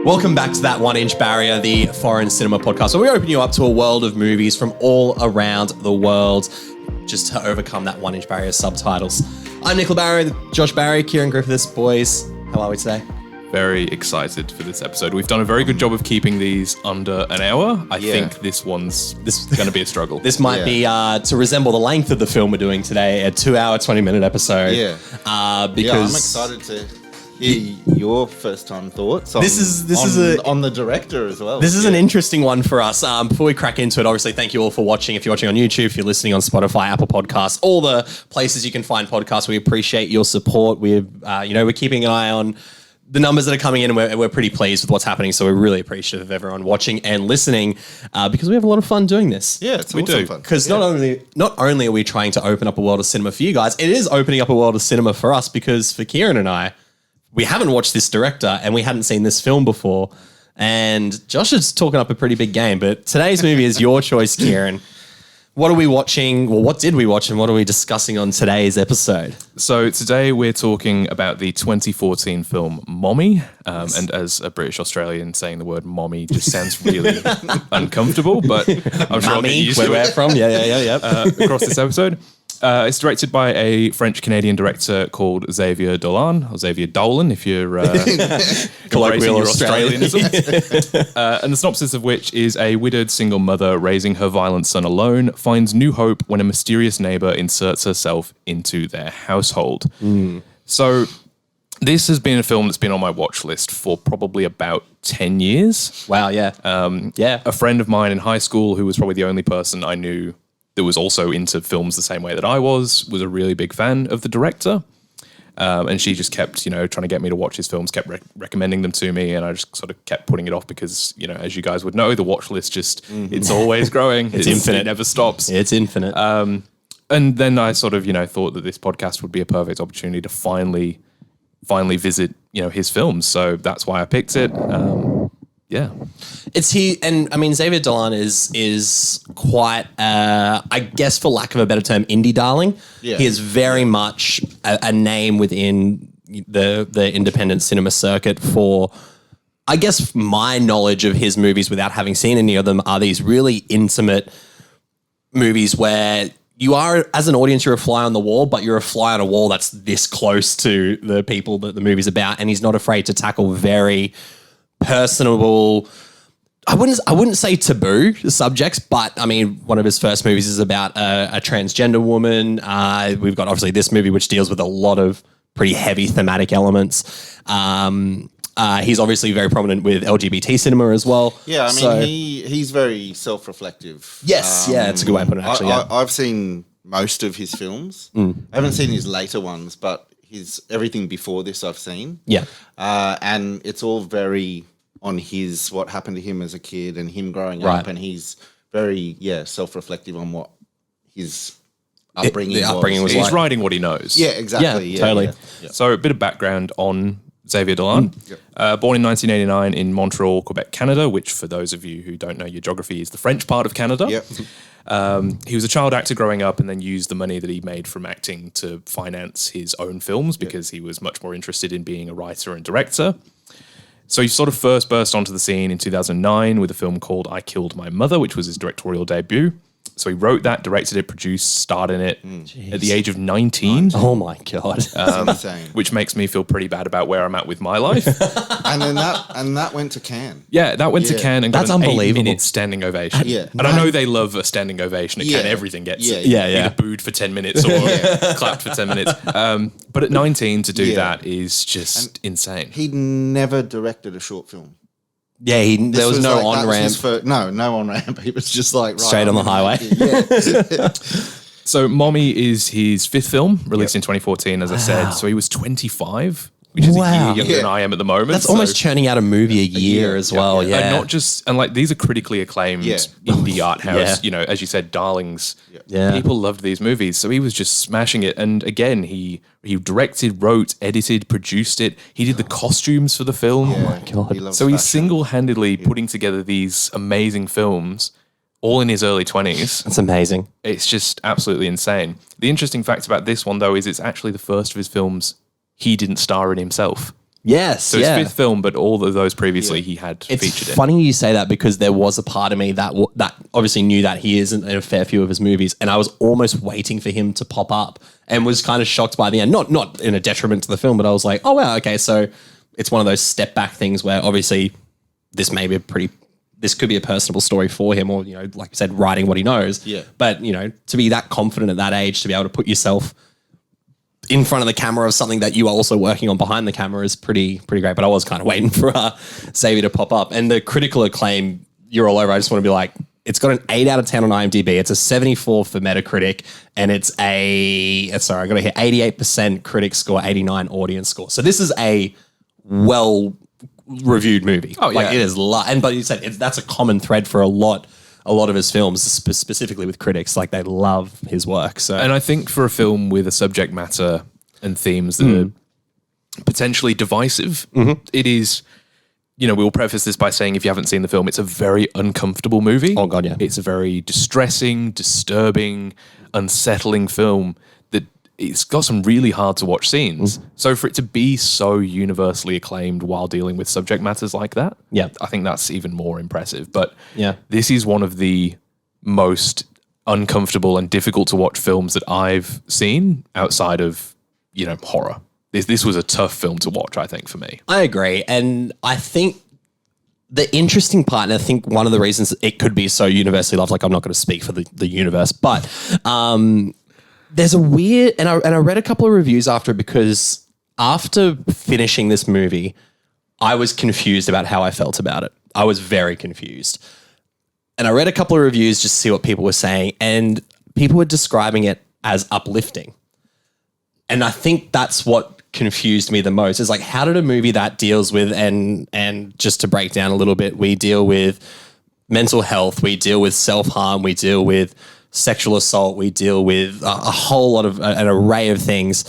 Welcome back to That 1 Inch Barrier, the foreign cinema podcast, where we open you up to a world of movies from all around the world, just to overcome that 1 inch barrier subtitles. I'm Nicola Barry, Josh Barry, Kieran Griffiths. Boys, how are we today? Very excited for this episode. We've done a very good job of keeping these under an hour. I think this is going to be a struggle. This might be to resemble the length of the film we're doing today, a 2 hour, 20-minute episode. Because I'm excited to hear your first time thoughts on, on the director as well. This is an interesting one for us. Before we crack into it, obviously, thank you all for watching. If you're watching on YouTube, if you're listening on Spotify, Apple Podcasts, all the places you can find podcasts, we appreciate your support. We're keeping an eye on the numbers that are coming in, and we're pretty pleased with what's happening. So we're really appreciative of everyone watching and listening because we have a lot of fun doing this. Yeah, we do. Because not only are we trying to open up a world of cinema for you guys, it is opening up a world of cinema for us, because for Kieran and I, we haven't watched this director and we hadn't seen this film before. And Josh is talking up a pretty big game, but today's movie is your choice, Kieran. What are we watching? Well, what did we watch and what are we discussing on today's episode? So today we're talking about the 2014 film Mommy. And as a British Australian, saying the word mommy just sounds really uncomfortable, but I'm sure I'll get used to it. Where we're from? Yeah. Across this episode. It's directed by a French-Canadian director called Xavier Dolan, or Xavier Dolan, if you're colloquial your Australianism. And the synopsis of which is a widowed single mother raising her violent son alone finds new hope when a mysterious neighbor inserts herself into their household. So this has been a film that's been on my watch list for probably about 10 years. Wow, yeah. A friend of mine in high school, who was probably the only person I knew that was also into films the same way that I was a really big fan of the director. And she just kept, trying to get me to watch his films, kept recommending them to me. And I just sort of kept putting it off because, as you guys would know, the watch list just, it's always growing. It's infinite. It never stops. It's infinite. And then I sort of, thought that this podcast would be a perfect opportunity to finally visit, his films. So that's why I picked it. Yeah. Xavier Dolan is quite, I guess for lack of a better term, indie darling. Yeah. He is very much a name within the independent cinema circuit for, I guess, my knowledge of his movies without having seen any of them are these really intimate movies where you are, as an audience, you're a fly on the wall, but you're a fly on a wall that's this close to the people that the movie's about. And he's not afraid to tackle very personable, I wouldn't say taboo subjects, but I mean, one of his first movies is about a transgender woman. We've got obviously this movie, which deals with a lot of pretty heavy thematic elements. He's obviously very prominent with LGBT cinema as well. Yeah, I mean, he's very self-reflective. Yes, it's a good way of putting it, actually. I've seen most of his films. I haven't seen his later ones, but everything before this I've seen. Yeah. And it's all very on what happened to him as a kid and him growing up, and he's very, self-reflective on what his upbringing was. He's writing what he knows. Yeah, exactly. Yeah, totally. Yeah. So a bit of background on Xavier Dolan. Born in 1989 in Montreal, Quebec, Canada, which for those of you who don't know your geography is the French part of Canada. Yep. He was a child actor growing up and then used the money that he made from acting to finance his own films because he was much more interested in being a writer and director. So he sort of first burst onto the scene in 2009 with a film called I Killed My Mother, which was his directorial debut. So he wrote that, directed it, produced, starred in it at the age of 19. Oh my God. Insane. Which makes me feel pretty bad about where I'm at with my life. And then that went to Cannes. Yeah, that went to Cannes and got That's an unbelievable. 8-minute standing ovation. Yeah. And I know they love a standing ovation at Cannes. Everything gets it. Either booed for 10 minutes or clapped for 10 minutes. But at 19 to do that is just insane. He'd never directed a short film. Yeah, there was no on-ramp. No on-ramp. He was just like, right, straight on the highway. Yeah. So Mommy is his fifth film, released in 2014, as I said. So he was 25, which is a year younger than I am at the moment. That's almost churning out a movie a year as well. Yeah. And not just, and like these are critically acclaimed indie art house, as you said, darlings. Yeah. People loved these movies. So he was just smashing it. And again, he directed, wrote, edited, produced it. He did the costumes for the film. Oh my God. So he's single-handedly putting together these amazing films all in his early 20s. That's amazing. It's just absolutely insane. The interesting fact about this one, though, is it's actually the first of his films he didn't star in himself. Yes, So his fifth film, but all of those previously he had It's featured in. funny you say that because there was a part of me that that obviously knew that he is in a fair few of his movies, and I was almost waiting for him to pop up, and was kind of shocked by the end. Not in a detriment to the film, but I was like, oh wow, okay, so it's one of those step back things where obviously this may be this could be a personable story for him, or like you said, writing what he knows. Yeah. But to be that confident at that age, to be able to put yourself in front of the camera of something that you are also working on behind the camera is pretty great. But I was kind of waiting for Xavier to pop up. And the critical acclaim, you're all over. I just want to be like, it's got an 8 out of 10 on IMDb. It's a 74 for Metacritic. And it's I got to hit 88% critic score, 89 audience score. So this is a well-reviewed movie. Oh, yeah. Like it is, but you said that's a common thread for a lot of his films, specifically with critics. Like they love his work. So, and I think for a film with a subject matter and themes that are potentially divisive, it is, we'll preface this by saying if you haven't seen the film, it's a very uncomfortable movie. Oh God, yeah. It's a very distressing, disturbing, unsettling film that it's got some really hard to watch scenes. So for it to be so universally acclaimed while dealing with subject matters like that, Yeah. I think that's even more impressive. But Yeah. this is one of the most uncomfortable and difficult to watch films that I've seen outside of, horror. This was a tough film to watch, I think, for me. I agree. And I think the interesting part, and I think one of the reasons it could be so universally loved, like I'm not going to speak for the universe, but there's a weird, and I read a couple of reviews after it because after finishing this movie, I was confused about how I felt about it. I was very confused. And I read a couple of reviews just to see what people were saying, and people were describing it as uplifting. And I think that's what confused me the most is like, how did a movie that deals with, and just to break down a little bit, we deal with mental health, we deal with self-harm, we deal with sexual assault, we deal with a whole lot of an array of things,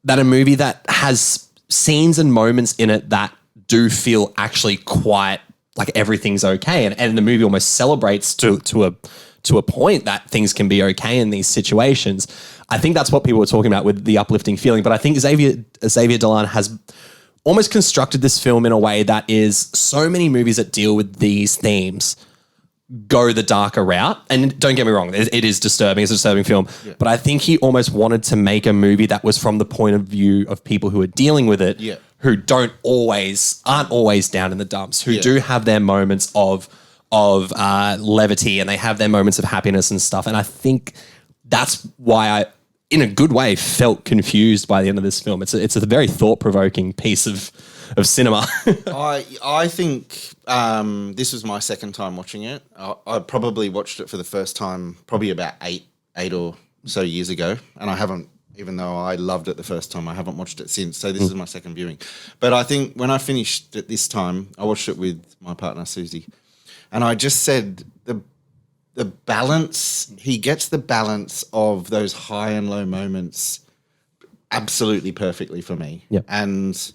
that a movie that has scenes and moments in it that do feel actually quite like everything's okay. And the movie almost celebrates to a point that things can be okay in these situations. I think that's what people were talking about with the uplifting feeling. But I think Xavier Dolan has almost constructed this film in a way that is so many movies that deal with these themes go the darker route. And don't get me wrong, it is disturbing. It's a disturbing film. Yeah. But I think he almost wanted to make a movie that was from the point of view of people who are dealing with it, who aren't always down in the dumps, who do have their moments of levity, and they have their moments of happiness and stuff. And I think that's why I, in a good way, felt confused by the end of this film. It's a very thought-provoking piece of cinema. I think this was my second time watching it. I probably watched it for the first time probably about eight or so years ago, and I haven't, even though I loved it the first time, I haven't watched it since. So this is my second viewing. But I think when I finished it this time, I watched it with my partner Susie, and I just said the balance, he gets the balance of those high and low moments absolutely perfectly for me. Yep. And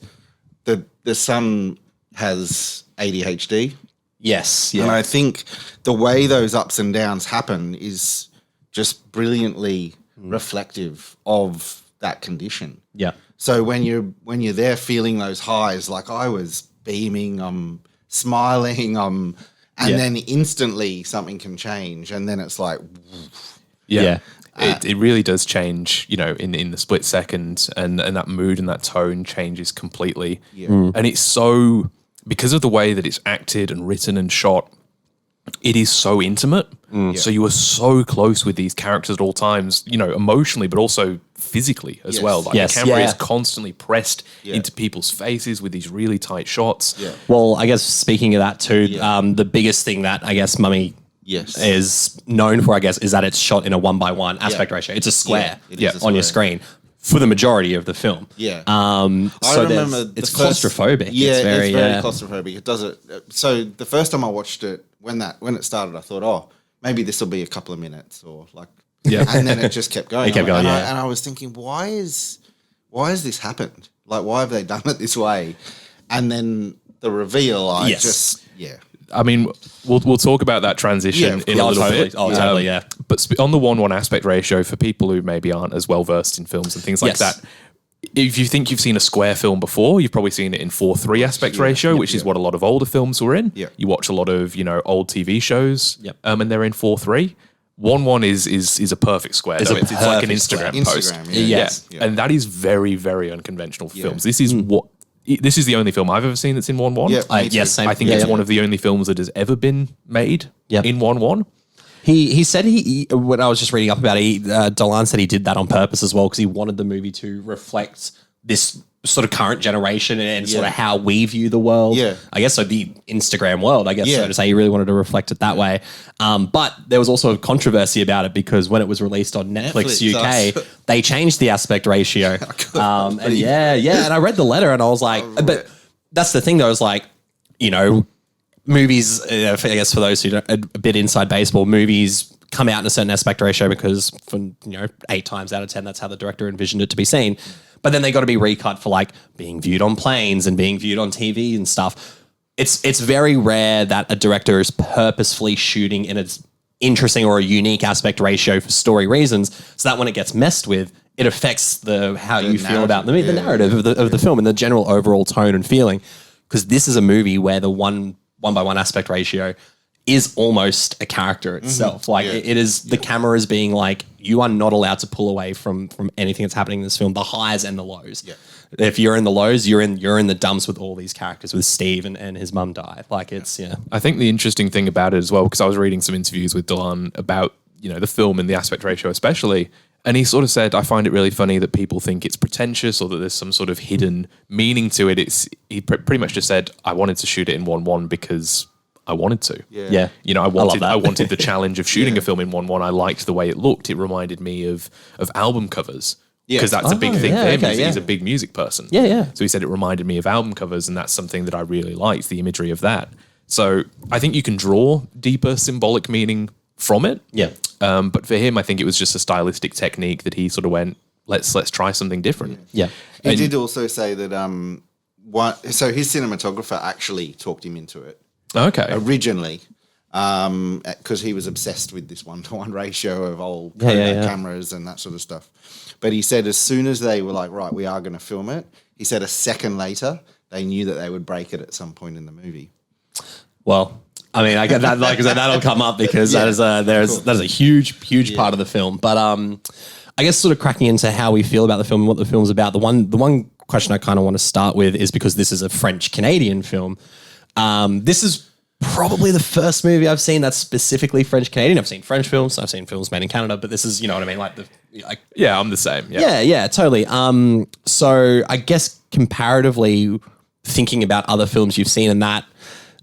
the son has ADHD. Yes. Yeah. And I think the way those ups and downs happen is just brilliantly reflective of that condition. Yeah. So when you're there feeling those highs, like I was beaming, I'm smiling, and then instantly something can change, and then it's like, Yeah. It really does change, in the split second, and that mood and that tone changes completely. Yeah. And it's so, because of the way that it's acted and written and shot, it is so intimate. So you are so close with these characters at all times, emotionally, but also physically as well. Like the camera is constantly pressed into people's faces with these really tight shots. Yeah. Well, I guess speaking of that too, the biggest thing that I guess Mummy is known for, I guess, is that it's shot in a 1:1 aspect ratio. It's a square on your screen for the majority of the film. Yeah. So I remember it's claustrophobic. Yeah, it's very claustrophobic. It does it. So the first time I watched it, when it started, I thought, oh, maybe this will be a couple of minutes or like, and then it just kept going. It kept going, and I was thinking, why has this happened? Like, why have they done it this way? And then the reveal, I mean, we'll talk about that transition in a little bit. Oh, totally, yeah. But on the 1:1 aspect ratio, for people who maybe aren't as well versed in films and things like that, if you think you've seen a square film before, you've probably seen it in 4:3 aspect ratio, which is what a lot of older films were in. Yeah. You watch a lot of, old TV shows, Yep. and they're in 4:3. 1:1 is a perfect square. It's though. a It's like an perfect Instagram square. post. Instagram, Yes. Yeah. And that is very, very unconventional for films. This is the only film I've ever seen that's in 1:1. Yeah, me too. Yes, same. I think it's one of the only films that has ever been made Yep. in 1:1. He said when I was just reading up about it, Dolan said he did that on purpose as well because he wanted the movie to reflect this sort of current generation and sort of how we view the world. Yeah. I guess so the Instagram world, I guess so Yeah. to say. He really wanted to reflect it that way. But there was also a controversy about it because when it was released on Netflix UK, they changed the aspect ratio. And and I read the letter and I was like, but that's the thing though, is like, movies, I guess for those who don't, a bit inside baseball, movies come out in a certain aspect ratio because for 8 times out of 10, that's how the director envisioned it to be seen. But then they got to be recut for like being viewed on planes and being viewed on TV and stuff. It's very rare that a director is purposefully shooting in its interesting or a unique aspect ratio for story reasons, so that when it gets messed with, it affects how you feel about the narrative of the film and the general overall tone and feeling. Because this is a movie where the one by one aspect ratio is almost a character itself. Like it is the camera is being like, you are not allowed to pull away from anything that's happening in this film, the highs and the lows. Yeah. If you're in the lows, you're in the dumps with all these characters, with Steve and his mum died. Like it's I think the interesting thing about it as well, because I was reading some interviews with Dolan about, the film and the aspect ratio especially, and he sort of said, I find it really funny that people think it's pretentious or that there's some sort of hidden meaning to it. He pretty much just said, I wanted to shoot it in 1:1 because I wanted to. Yeah. I wanted the challenge of shooting a film in 1:1. I liked the way it looked. It reminded me of album covers. Because that's a big thing for him. He's a big music person. Yeah. So he said it reminded me of album covers, and that's something that I really liked, the imagery of that. So I think you can draw deeper symbolic meaning from it. Yeah. But for him, I think it was just a stylistic technique that he sort of went, let's try something different. Yeah. He did also say that so his cinematographer actually talked him into it. Okay. Originally, because he was obsessed with this 1:1 ratio of old cameras and that sort of stuff. But he said as soon as they were like, right, we are going to film it, he said a second later, they knew that they would break it at some point in the movie. Well, I mean, I get that. Like I said, that'll come up because that is a huge part of the film. But I guess sort of cracking into how we feel about the film and what the film's about. The one question I kind of want to start with is because this is a French-Canadian film. This is probably the first movie I've seen that's specifically French-Canadian. I've seen French films. I've seen films made in Canada, but this is, you know what I mean? Yeah, I'm the same. Yeah, totally. So I guess comparatively thinking about other films you've seen in that,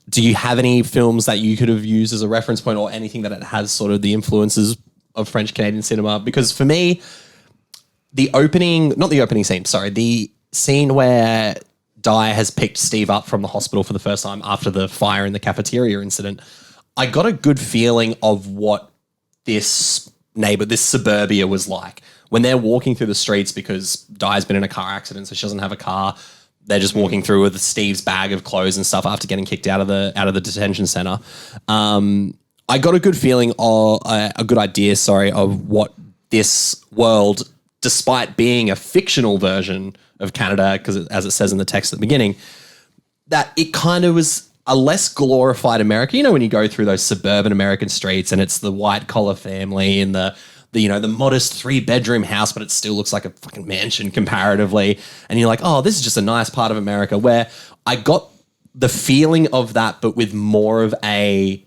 do you have any films that you could have used as a reference point or anything that it has sort of the influences of French-Canadian cinema? Because for me, the scene where Dyer has picked Steve up from the hospital for the first time after the fire in the cafeteria incident, I got a good feeling of what this suburbia was like. When they're walking through the streets because Dyer's been in a car accident, so she doesn't have a car. They're just walking through with Steve's bag of clothes and stuff after getting kicked out of the detention center. I got a good feeling or a good idea, of what this world, despite being a fictional version of Canada, because as it says in the text at the beginning, that it kind of was a less glorified America. You know, when you go through those suburban American streets and it's the white collar family and the modest 3-bedroom house, but it still looks like a fucking mansion comparatively. And you're like, oh, this is just a nice part of America, where I got the feeling of that, but with more of a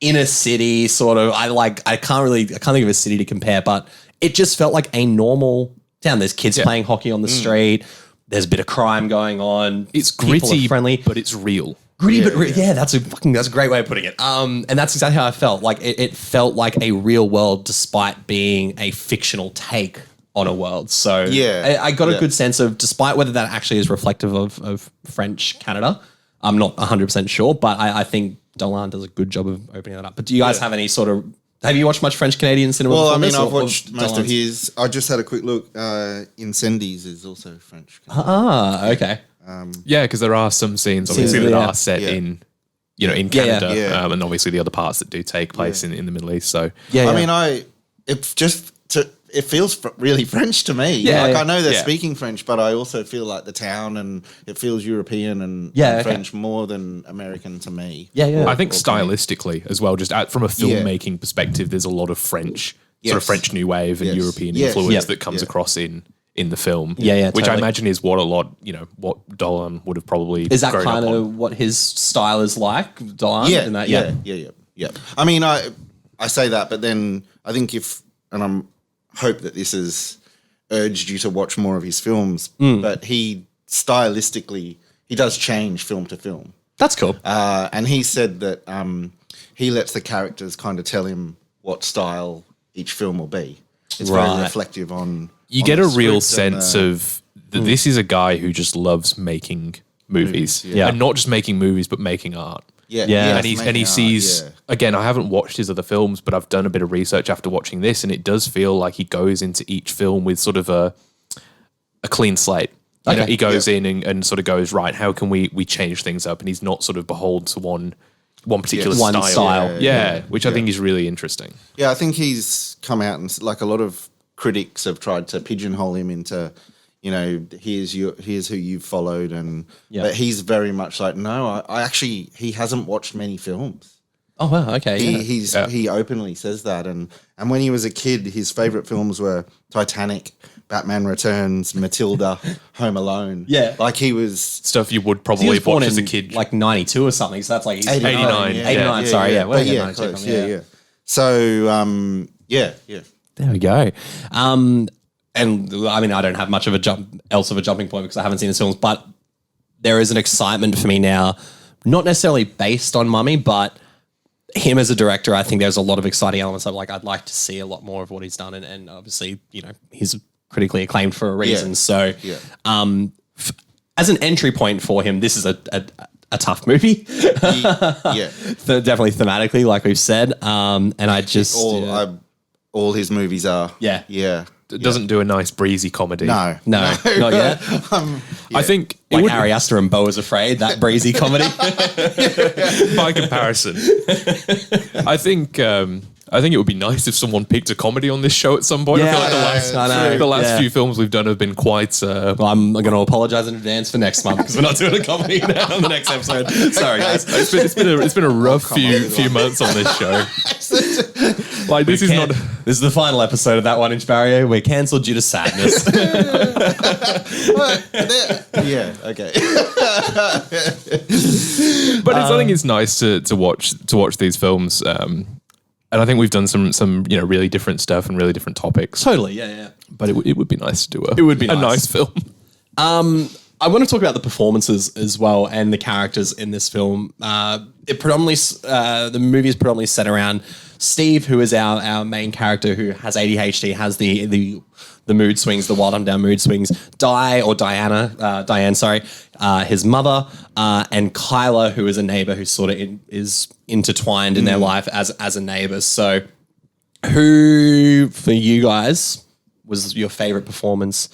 inner city sort of, I can't think of a city to compare, but it just felt like a normal town. There's kids playing hockey on the street. There's a bit of crime going on. It's People gritty, are friendly, but it's real. That's a great way of putting it. And that's exactly how I felt. Like it felt like a real world, despite being a fictional take on a world. So I got a good sense of, despite whether that actually is reflective of French Canada, I'm not 100% sure, but I think Dolan does a good job of opening that up. But do you guys have any sort of, have you watched much French Canadian cinema? Well, I before mean, this, I've or watched most of Dolan's? his. I just had a quick look. Incendies is also French. Okay. Yeah, because there are some scenes obviously that are set in, in Canada, yeah. And obviously the other parts that do take place in the Middle East. So I mean, it feels really French to me. Yeah, like I know they're yeah. speaking French, but I also feel like the town and it feels European and Yeah, okay. French more than American to me. Yeah. I think stylistically as well, just from a filmmaking perspective, there's a lot of French, sort of Yes. French New Wave and Yes. European Yes. influence Yeah. that comes Yeah. across in the film. Yeah, Which I totally. imagine is what what Dolan would have probably Is that grown kind up on. of what his style is like, Dolan? Yeah, In that? yeah. I mean, I say that, but then I think I hope that this has urged you to watch more of his films, but he stylistically, he does change film to film. That's cool. And he said that he lets the characters kind of tell him what style each film will be. It's Right. very reflective on. You on get the a real script and sense of that this is a guy who just loves making movies. Yeah. And not just making movies, but making art. Yeah, Yeah. And he sees again, I haven't watched his other films, but I've done a bit of research after watching this, and it does feel like he goes into each film with sort of a clean slate. You know, he goes in and sort of goes, right, how can we change things up? And he's not sort of beholden to one particular One style. Yeah, which I think is really interesting. Yeah, I think he's come out and like a lot of critics have tried to pigeonhole him into, here's who you've followed, but he's very much like, no, I actually he hasn't watched many films. Oh wow, okay. He openly says that, and when he was a kid, his favorite films were Titanic, Batman Returns, Matilda, Home Alone. Yeah. like he was Stuff you would He probably was have born watched as a in kid. like 92 or something, so that's like he's 89, 89, sorry, yeah. Where But did I get yeah, 92 close, from? yeah. So yeah. There we go. And I mean, I don't have much of a jumping point because I haven't seen his films, but there is an excitement for me now, not necessarily based on Mummy, but him as a director. I think there's a lot of exciting elements of like, I'd like to see a lot more of what he's done. And obviously, he's critically acclaimed for a reason. Yeah. So, Yeah. As an entry point for him, this is a tough movie. Yeah. Definitely thematically, like we've said. And I just, All his movies are. Yeah. Yeah. It doesn't do a nice breezy comedy. No. no, not yet. I think it Like would, Ari Aster and Beau is Afraid, that breezy comedy. by comparison. I think it would be nice if someone picked a comedy on this show at some point. I feel like the last few films we've done have been quite. Well, I'm going to apologize in advance for next month because we're not doing a comedy now on the next episode. Sorry, guys. It's been a rough few months on this show. Like this is not. This is the final episode of That 1 Inch Barrier. We're cancelled due to sadness. Yeah. Okay. But I think it's nice to watch these films. And I think we've done some really different stuff and really different topics. Totally, yeah. But it would be nice to do a nice film. I want to talk about the performances as well and the characters in this film. The movie is predominantly set around Steve, who is our main character, who has ADHD, has the mood swings, the wild down mood swings. Diane, his mother, and Kyla, who is a neighbor who sort of is intertwined in their life as a neighbor. So, who for you guys was your favorite performance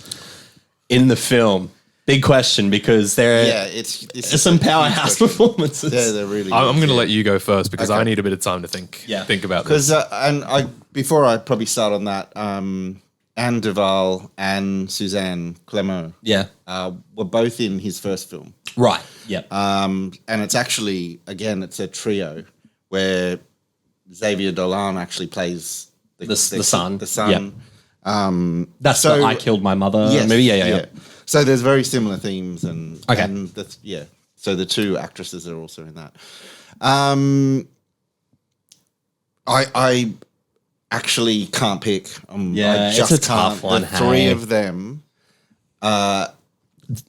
in the film? Big question, because there are some powerhouse performances. Yeah, they're really. I'm going to good. let you go first because I need a bit of time to think about this. Because before I probably start on that, Anne Duval and Suzanne Clément, were both in his first film. Right. Yep. And it's actually, again, it's a trio where Xavier Dolan actually plays the son. The son. Yep. That's the I Killed My Mother movie. Yeah. So there's very similar themes and Okay. So the two actresses are also in that. I actually can't pick. I just it's a tough one. The three of them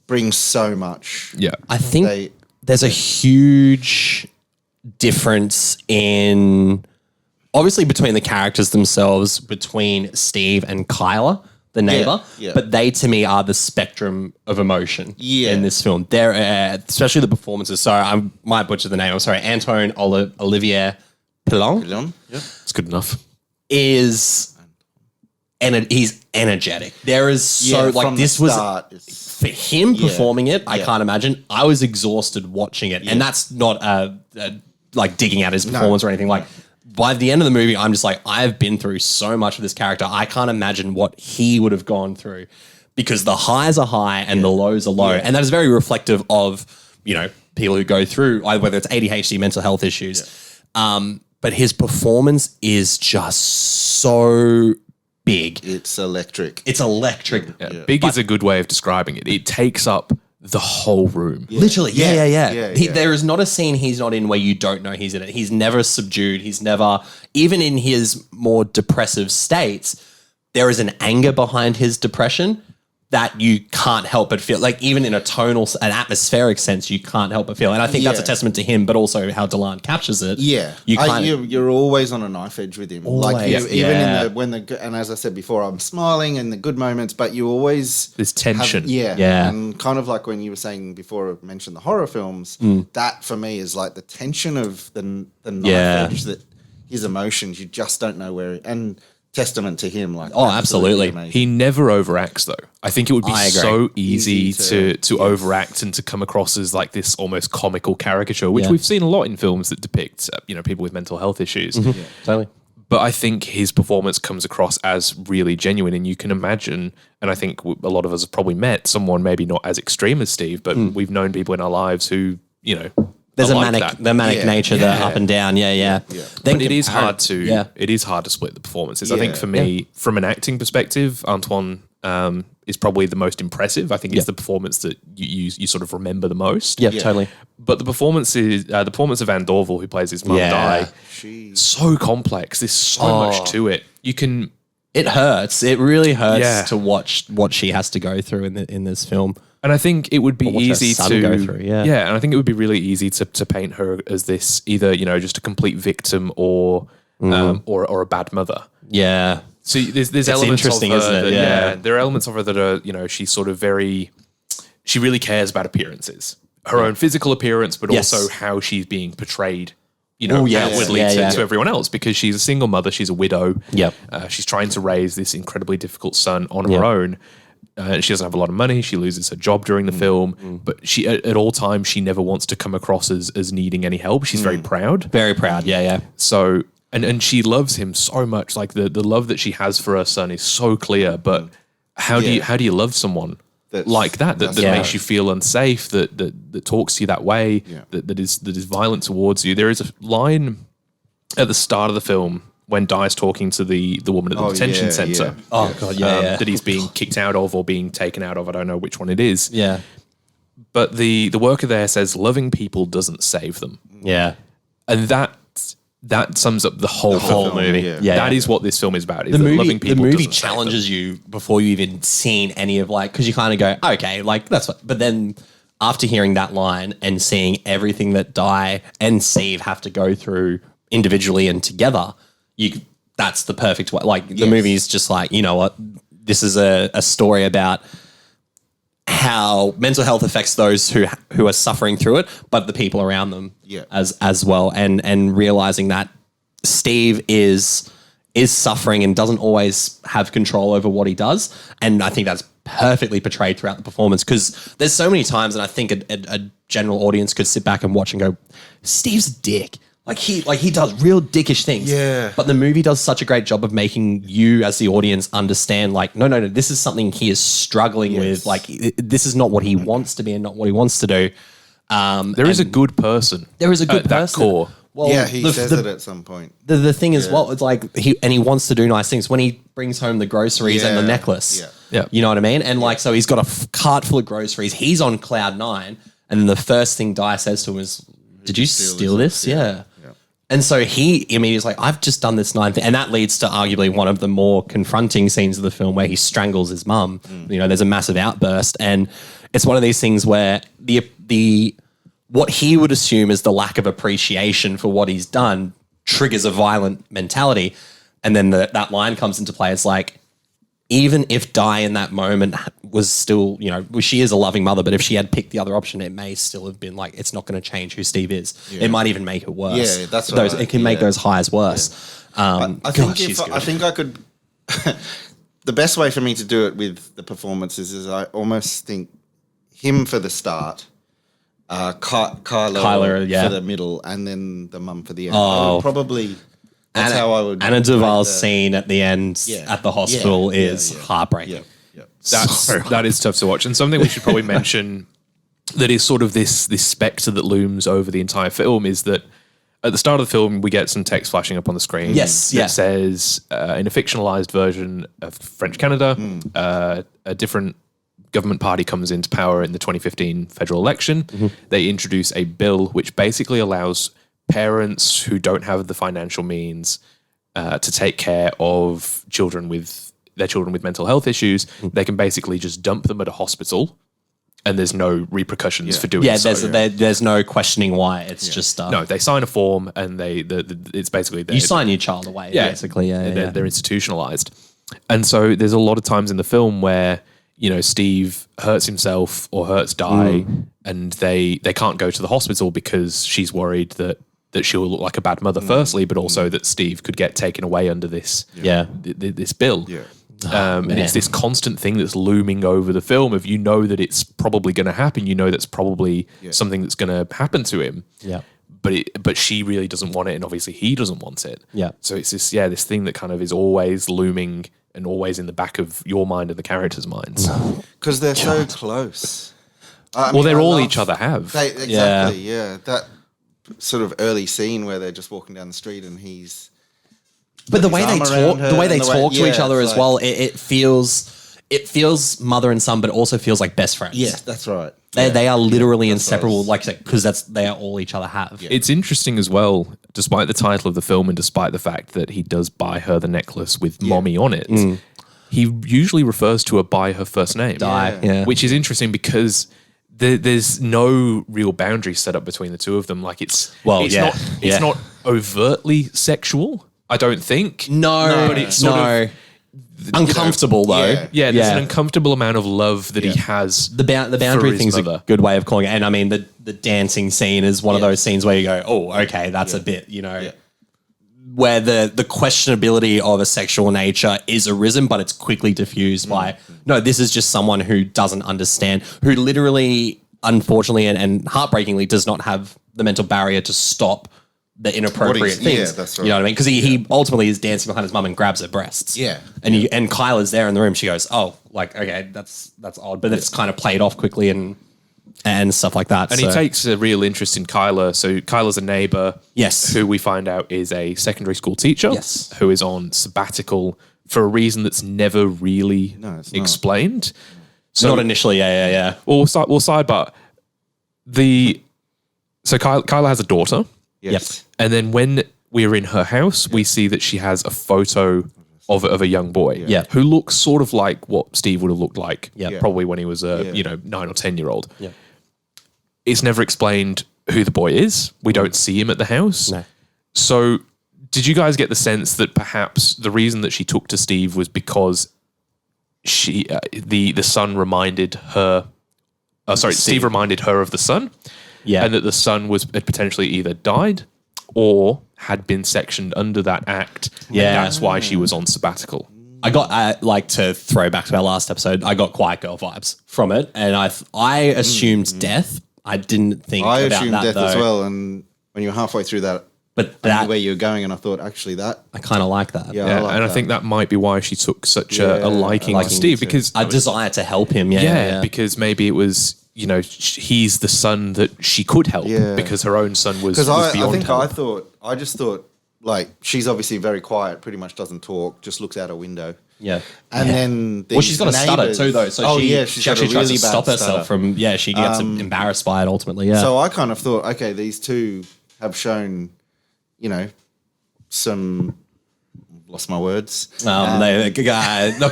bring so much. Yeah. I think there's a huge difference in, obviously, between the characters themselves, between Steve and Kyla, the neighbor. Yeah. But they, to me, are the spectrum of emotion in this film. They're, especially the performances. Sorry, I might butcher the name. I'm sorry. Antoine Olivier Pilon. Yeah. It's good enough. He's energetic. There is for him performing it. I can't imagine. I was exhausted watching it, and that's not like digging out his performance or anything. Like by the end of the movie, I'm just like, I've been through so much with this character. I can't imagine what he would have gone through, because the highs are high and the lows are low. And that is very reflective of, people who go through, whether it's ADHD, mental health issues. But his performance is just so big. It's electric. It's electric. Yeah. Big is a good way of describing it. It takes up the whole room. Literally. Yeah. There is not a scene he's not in where you don't know he's in it. He's never subdued. He's never, even in his more depressive states, there is an anger behind his depression that you can't help but feel. Like, even in an atmospheric sense, you can't help but feel. And I think that's a testament to him, but also how Dolan captures it. Yeah. You're always on a knife edge with him. Always. Even and as I said before, I'm smiling in the good moments, but you always... There's tension. Yeah. And kind of like when you were saying before, I mentioned the horror films, that for me is like the tension of the knife edge, that his emotions, you just don't know where... And testament to him. Absolutely. Amazing. He never overacts, though. I think it would be so easy to yes. overact and to come across as like this almost comical caricature, which we've seen a lot in films that depict, people with mental health issues. Totally. But I think his performance comes across as really genuine, and you can imagine, and I think a lot of us have probably met someone maybe not as extreme as Steve, but we've known people in our lives who, there's are a like manic, that. the manic nature, the up and down. Then But it is hard to it is hard to split the performances. I think for me, from an acting perspective, Antoine is probably the most impressive. I think it's the performance that you sort of remember the most. Yeah, totally. But the performance of Anne Dorval, who plays his mum, Di, so complex. There's so much to it. It hurts. It really hurts to watch what she has to go through in this film. And I think it would be easy to go through, and I think it would be really easy to paint her as this either just a complete victim or a bad mother. Yeah. So there's elements interesting, of her isn't it? that, there are elements of her that are she's sort of she really cares about appearances, her own physical appearance, but also how she's being portrayed. Outwardly to everyone else, because she's a single mother, she's a widow. Yep. She's trying to raise this incredibly difficult son on her own. She doesn't have a lot of money. She loses her job during the film, but she at all times she never wants to come across as needing any help. She's very proud. Very proud. Yeah. So and she loves him so much. Like the love that she has for her son is so clear. But how do you love someone like that makes you feel unsafe? That talks to you that way. That is violent towards you. There is a line at the start of the film when Di's talking to the woman at the detention center. Yeah. Oh god, that he's being kicked out of or being taken out of. I don't know which one it is. Yeah. But the worker there says loving people doesn't save them. Yeah. And that sums up the whole film. movie. Yeah. That is what this film is about. Is The that movie, loving people the movie doesn't save them. challenges you before you even seen any of because you kind of go, okay, that's what. But then after hearing that line and seeing everything that Di and Steve have to go through individually and together, that's the perfect way. The movie is just you know what, this is a story about how mental health affects those who are suffering through it, but the people around them as well, and realizing that Steve is suffering and doesn't always have control over what he does, and I think that's perfectly portrayed throughout the performance, because there's so many times, and I think a general audience could sit back and watch and go, Steve's a dick. He does real dickish things. Yeah. But the movie does such a great job of making you as the audience understand, no, this is something he is struggling with. This is not what he wants to be and not what he wants to do. There is a good person. There is a good at that person. core. Well, he says it at some point. The thing is, it's he wants to do nice things. When he brings home the groceries and the necklace, you know what I mean? And so he's got a cart full of groceries. He's on cloud 9. And then the first thing Di says to him is, did you steal this? Yeah. And so he immediately is like, I've just done this 9 thing. And that leads to arguably one of the more confronting scenes of the film where he strangles his mum. There's a massive outburst. And it's one of these things where the what he would assume is the lack of appreciation for what he's done triggers a violent mentality. And then that line comes into play. It's like, even if Di in that moment was still, she is a loving mother, but if she had picked the other option, it may still have been it's not going to change who Steve is. Yeah. It might even make it worse. Yeah, that's right. It can make those highs worse. Yeah. I think I could. The best way for me to do it with the performances is I almost think him for the start, Kyler for the middle, and then the mum for the end. I would probably That's how I would. Anna Duval's rate the- scene at the end at the hospital is heartbreaking. Yeah. That is tough to watch. And something we should probably mention that is sort of this spectre that looms over the entire film is that at the start of the film, we get some text flashing up on the screen. Yes, that says, in a fictionalized version of French Canada, a different government party comes into power in the 2015 federal election. They introduce a bill which basically allows parents who don't have the financial means to take care of their children with mental health issues. They can basically just dump them at a hospital, and there's no repercussions for doing so. There's no questioning why. It's just no. They sign a form, and it's basically you sign your child away. Basically, they're institutionalized. And so there's a lot of times in the film where Steve hurts himself or hurts Di, and they can't go to the hospital because she's worried that she'll look like a bad mother, firstly, but also that Steve could get taken away under this this bill. Yeah. And it's this constant thing that's looming over the film of that it's probably going to happen. That's probably something that's going to happen to him. Yeah. But she really doesn't want it, and obviously he doesn't want it. Yeah. So it's this thing that kind of is always looming and always in the back of your mind and the characters' minds. Because they're so close. They're all each other have. Exactly, yeah. That sort of early scene where they're just walking down the street and he's... But the way they talk to each other as well, it feels mother and son, but it also feels like best friends. Yeah, that's right. They are literally inseparable, because they are all each other have. Yeah. It's interesting as well, despite the title of the film and despite the fact that he does buy her the necklace with mommy on it, he usually refers to her by her first name, which is interesting because there's no real boundary set up between the two of them. Like it's not overtly sexual, I don't think. No, but it's sort of uncomfortable though. Yeah, there's an uncomfortable amount of love that he has. The boundary thing's a good way of calling it. And I mean, the dancing scene is one of those scenes where you go, oh, okay, that's a bit, where the questionability of a sexual nature is arisen, but it's quickly diffused by, no, this is just someone who doesn't understand, who literally, unfortunately and heartbreakingly does not have the mental barrier to stop the inappropriate things. Yeah, that's right. You know what I mean? Because he ultimately is dancing behind his mum and grabs her breasts. Yeah. And Kyla's there in the room. She goes, oh, like, okay, that's odd. But it's kind of played off quickly and stuff like that. And he takes a real interest in Kyla. So Kyla's a neighbor. Yes. Who we find out is a secondary school teacher. Yes. Who is on sabbatical for a reason that's never really explained. So not initially, yeah. Well, sidebar. So Kyla has a daughter. Yes. And then when we're in her house, we see that she has a photo of a young boy who looks sort of like what Steve would have looked like probably when he was a 9 or 10 year old. Yeah. It's never explained who the boy is. We don't see him at the house. No. So did you guys get the sense that perhaps the reason that she took to Steve was because she the son reminded her Steve reminded her of the son? Yeah. And that the son had potentially either died or had been sectioned under that act. Yeah. And that's why she was on sabbatical. I got, like, to throw back to our last episode, I got Quiet Girl vibes from it. And I assumed death. I didn't think I about assumed that, death though. as well. And when you were halfway through that, But I knew where you were going, and I thought, actually, that... I kind of like that. Yeah, Yeah, I like and that. I think that might be why she took such a liking to Steve, because A desire to help him, because maybe it was, he's the son that she could help because her own son was beyond help. I just thought, like, she's obviously very quiet, pretty much doesn't talk, just looks out a window. Yeah. And then Well, she's got a stutter too, though. So she she's got actually a tries really to bad stop herself stutter. from, she gets embarrassed by it ultimately, So I kind of thought, okay, these two have shown, some... Lost my words. Not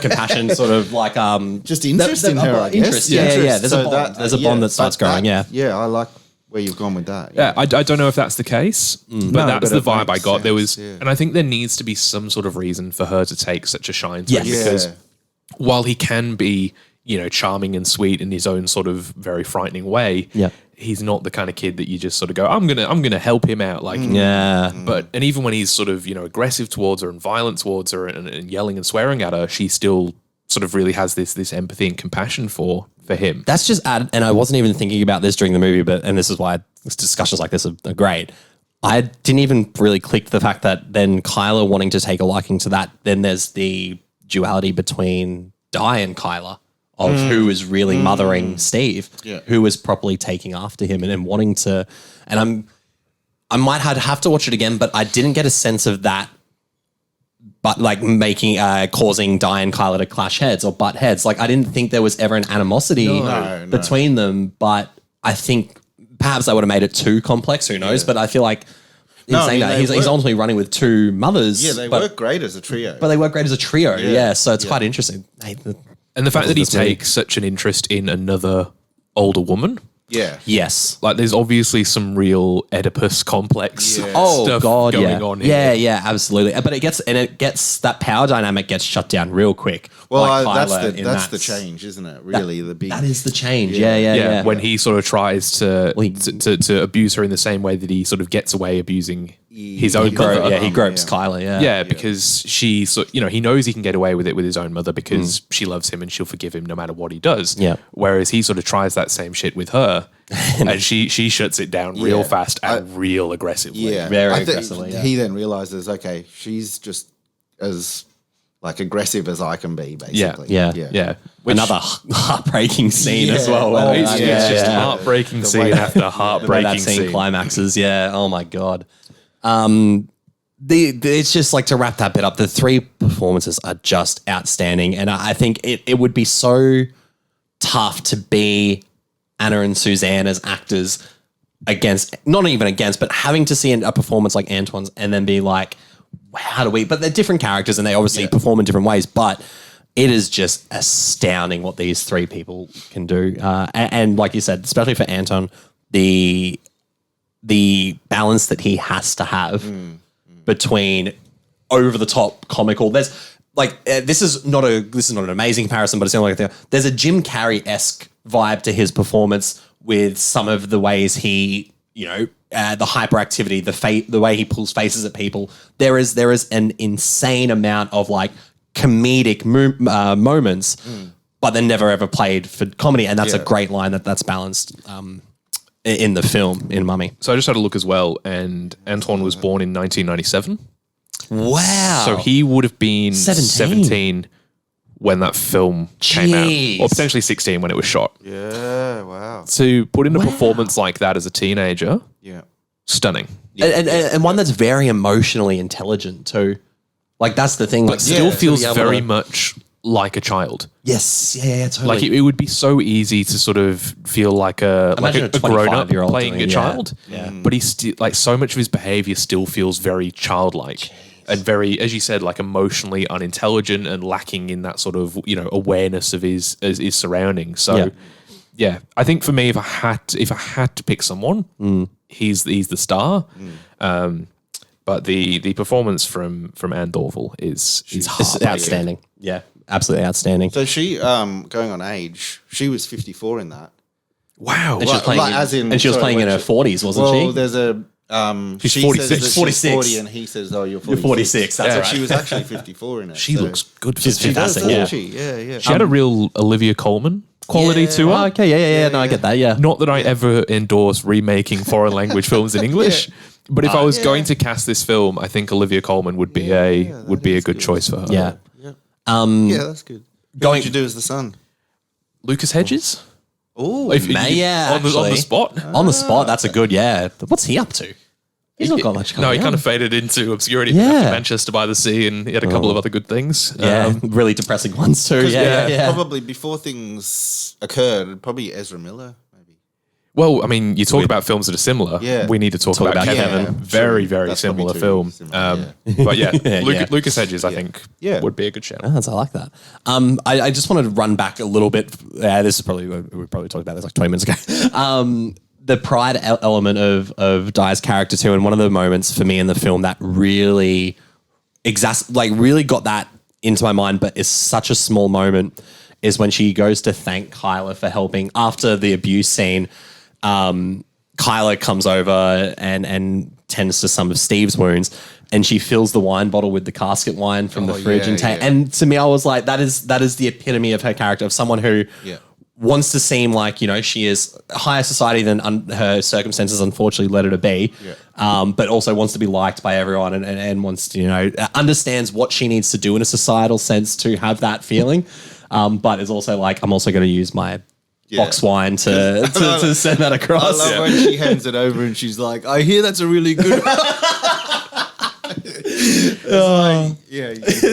compassion, sort of like just interest in her, I guess. Interest, yeah. There's a bond. There's a bond that starts growing. Yeah, I like where you've gone with that. Yeah, I don't know if that's the case, but that's the vibe I makes got. There sense, was, and I think there needs to be some sort of reason for her to take such a shine to him, Yes. because while he can be, charming and sweet in his own sort of very frightening way, he's not the kind of kid that you just sort of go, I'm gonna help him out, like, and even when he's sort of aggressive towards her and violent towards her and yelling and swearing at her, she still sort of really has this empathy and compassion for him. That's just and I wasn't even thinking about this during the movie, and this is why discussions like this are great. I didn't even really click the fact that then Kyla wanting to take a liking to that. Then there's the duality between Di and Kyla of who is really mothering Steve, who is properly taking after him and then wanting to. And I might have to watch it again, but I didn't get a sense of that. But like causing Di and Kyla to clash heads or butt heads. Like I didn't think there was ever an animosity between them, but I think perhaps I would have made it too complex. Who knows? But I feel like he's ultimately running with two mothers. Yeah, they work great as a trio. But they work great as a trio. Yeah, so it's quite interesting. And the fact that he takes such an interest in another older woman. Yeah. Yes. Like there's obviously some real Oedipus complex stuff going on Yeah, here. yeah, absolutely. But it gets that power dynamic gets shut down real quick. Well, like that's the change, isn't it? Really, that is the change. Yeah. When he sort of tries to abuse her in the same way that he sort of gets away abusing his own mother. He gropes Kyla. Yeah, because he knows he can get away with it with his own mother because she loves him and she'll forgive him no matter what he does. Yeah. Whereas he sort of tries that same shit with her, and she shuts it down real fast and real aggressively. Yeah, very aggressively. He then realizes, okay, she's just as like aggressive as I can be, basically. Yeah. Another heartbreaking scene as well. It's just heartbreaking scene after heartbreaking scene. Climaxes. Yeah. Oh my God. It's just like to wrap that bit up. The three performances are just outstanding, and I think it would be so tough to be Anna and Suzanne as actors not even against, but having to see a performance like Antoine's and then be like, how do we? But they're different characters and they obviously perform in different ways. But it is just astounding what these three people can do. And like you said, especially for Anton, the balance that he has to have between over the top comical. There's like this is not an amazing comparison, but it's like there's a Jim Carrey-esque vibe to his performance with some of the ways he, the hyperactivity, the way he pulls faces at people. There is an insane amount of like comedic moments, but they're never ever played for comedy, and that's a great line that's balanced in the film in Mummy. So I just had a look as well, and Antoine was born in 1997. Wow! So he would have been 17 when that film came out, or potentially 16 when it was shot. Yeah, wow. To put in a performance like that as a teenager, stunning. And one that's very emotionally intelligent too. Like that's the thing. But still feels very much like a child. Yes, totally. Like it would be so easy to sort of feel like a grown up playing a child. Yeah. But he's still like so much of his behavior still feels very childlike. And very, as you said, like emotionally unintelligent and lacking in that sort of, awareness of his surroundings. So, I think for me, if I had to pick someone, he's the star. But the performance from Anne Dorval is outstanding. Yeah, absolutely outstanding. So she, going on age, she was 54 in that. Wow. And she was playing, she was playing in her 40s, wasn't she? Well, there's a... she's 46. She's 40 and he says, oh, you're 46. You're 46, that's right. She was actually 54 in it. She looks good. She's fantastic, yeah. She had a real Olivia Colman quality to her. Oh, okay, yeah. No, I get that, yeah. Not that I ever endorse remaking foreign language films in English, but if I was going to cast this film, I think Olivia Colman would be a good choice for her. Yeah. Yeah, that's good. What would you do as the son? Lucas Hedges? Oh, on the spot? On the spot, that's a good, What's he up to? He's not got much No, he kind of faded into obscurity after Manchester by the Sea, and he had a couple of other good things. Really depressing ones too. Probably before things occurred, probably Ezra Miller, maybe. Well, I mean, you talk about films that are similar. Yeah. We need to talk about Kevin. Yeah, very, very similar film. But Lucas Hedges, I think, would be a good shout. I like that. I just wanted to run back a little bit. This is probably, we probably talked about this like 20 minutes ago. The pride element of Di's character too, and one of the moments for me in the film that really really got that into my mind, but is such a small moment, is when she goes to thank Kyla for helping after the abuse scene. Kyla comes over and tends to some of Steve's wounds, and she fills the wine bottle with the casket wine from the fridge and to me I was like, that is the epitome of her character, of someone who wants to seem like, she is higher society than her circumstances unfortunately led her to be, but also wants to be liked by everyone and wants to, understands what she needs to do in a societal sense to have that feeling, but is also like, I'm also going to use my box wine to send that across. I love when she hands it over and she's like, I hear that's a really good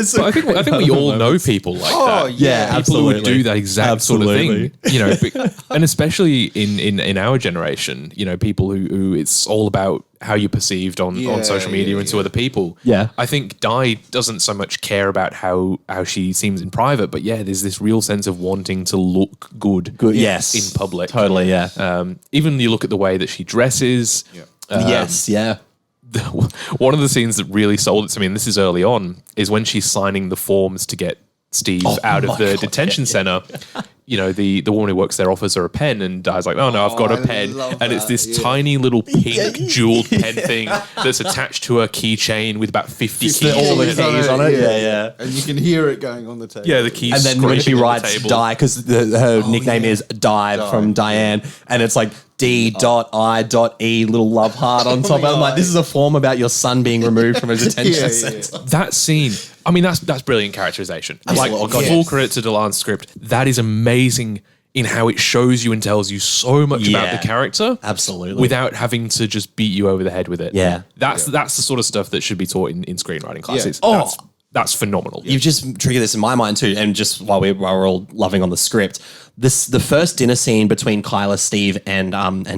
So I think we all know people like that. yeah, People absolutely. who would do that exact sort of thing. And especially in our generation, people who it's all about how you're perceived on social media and to other people. Yeah. I think Di doesn't so much care about how she seems in private, but there's this real sense of wanting to look good yes. in public. Totally, yeah. Even you look at the way that she dresses. Yes, yeah. One of the scenes that really sold it to me, and this is early on, is when she's signing the forms to get Steve out of the detention center. The woman who works there offers her a pen, and Di's like, "Oh no, I've got a pen," and it's this tiny little pink jeweled pen thing that's attached to her keychain with about 50 keys. All the keys on it. Yeah. And you can hear it going on the table. Yeah, the keys. And then when she scraping on the writes table. Di, because her nickname is Di from Diane, and it's like D.I.E little love heart on top. I'm like, this is a form about your son being removed from a detention center. That scene, I mean, that's brilliant characterization. Like, full credit to Dolan's script. That is amazing in how it shows you and tells you so much about the character. Absolutely. Without having to just beat you over the head with it. Yeah. That's the sort of stuff that should be taught in screenwriting classes. Oh. That's phenomenal. You've just triggered this in my mind too, and just while we're all loving on the script, the first dinner scene between Kyla, Steve, and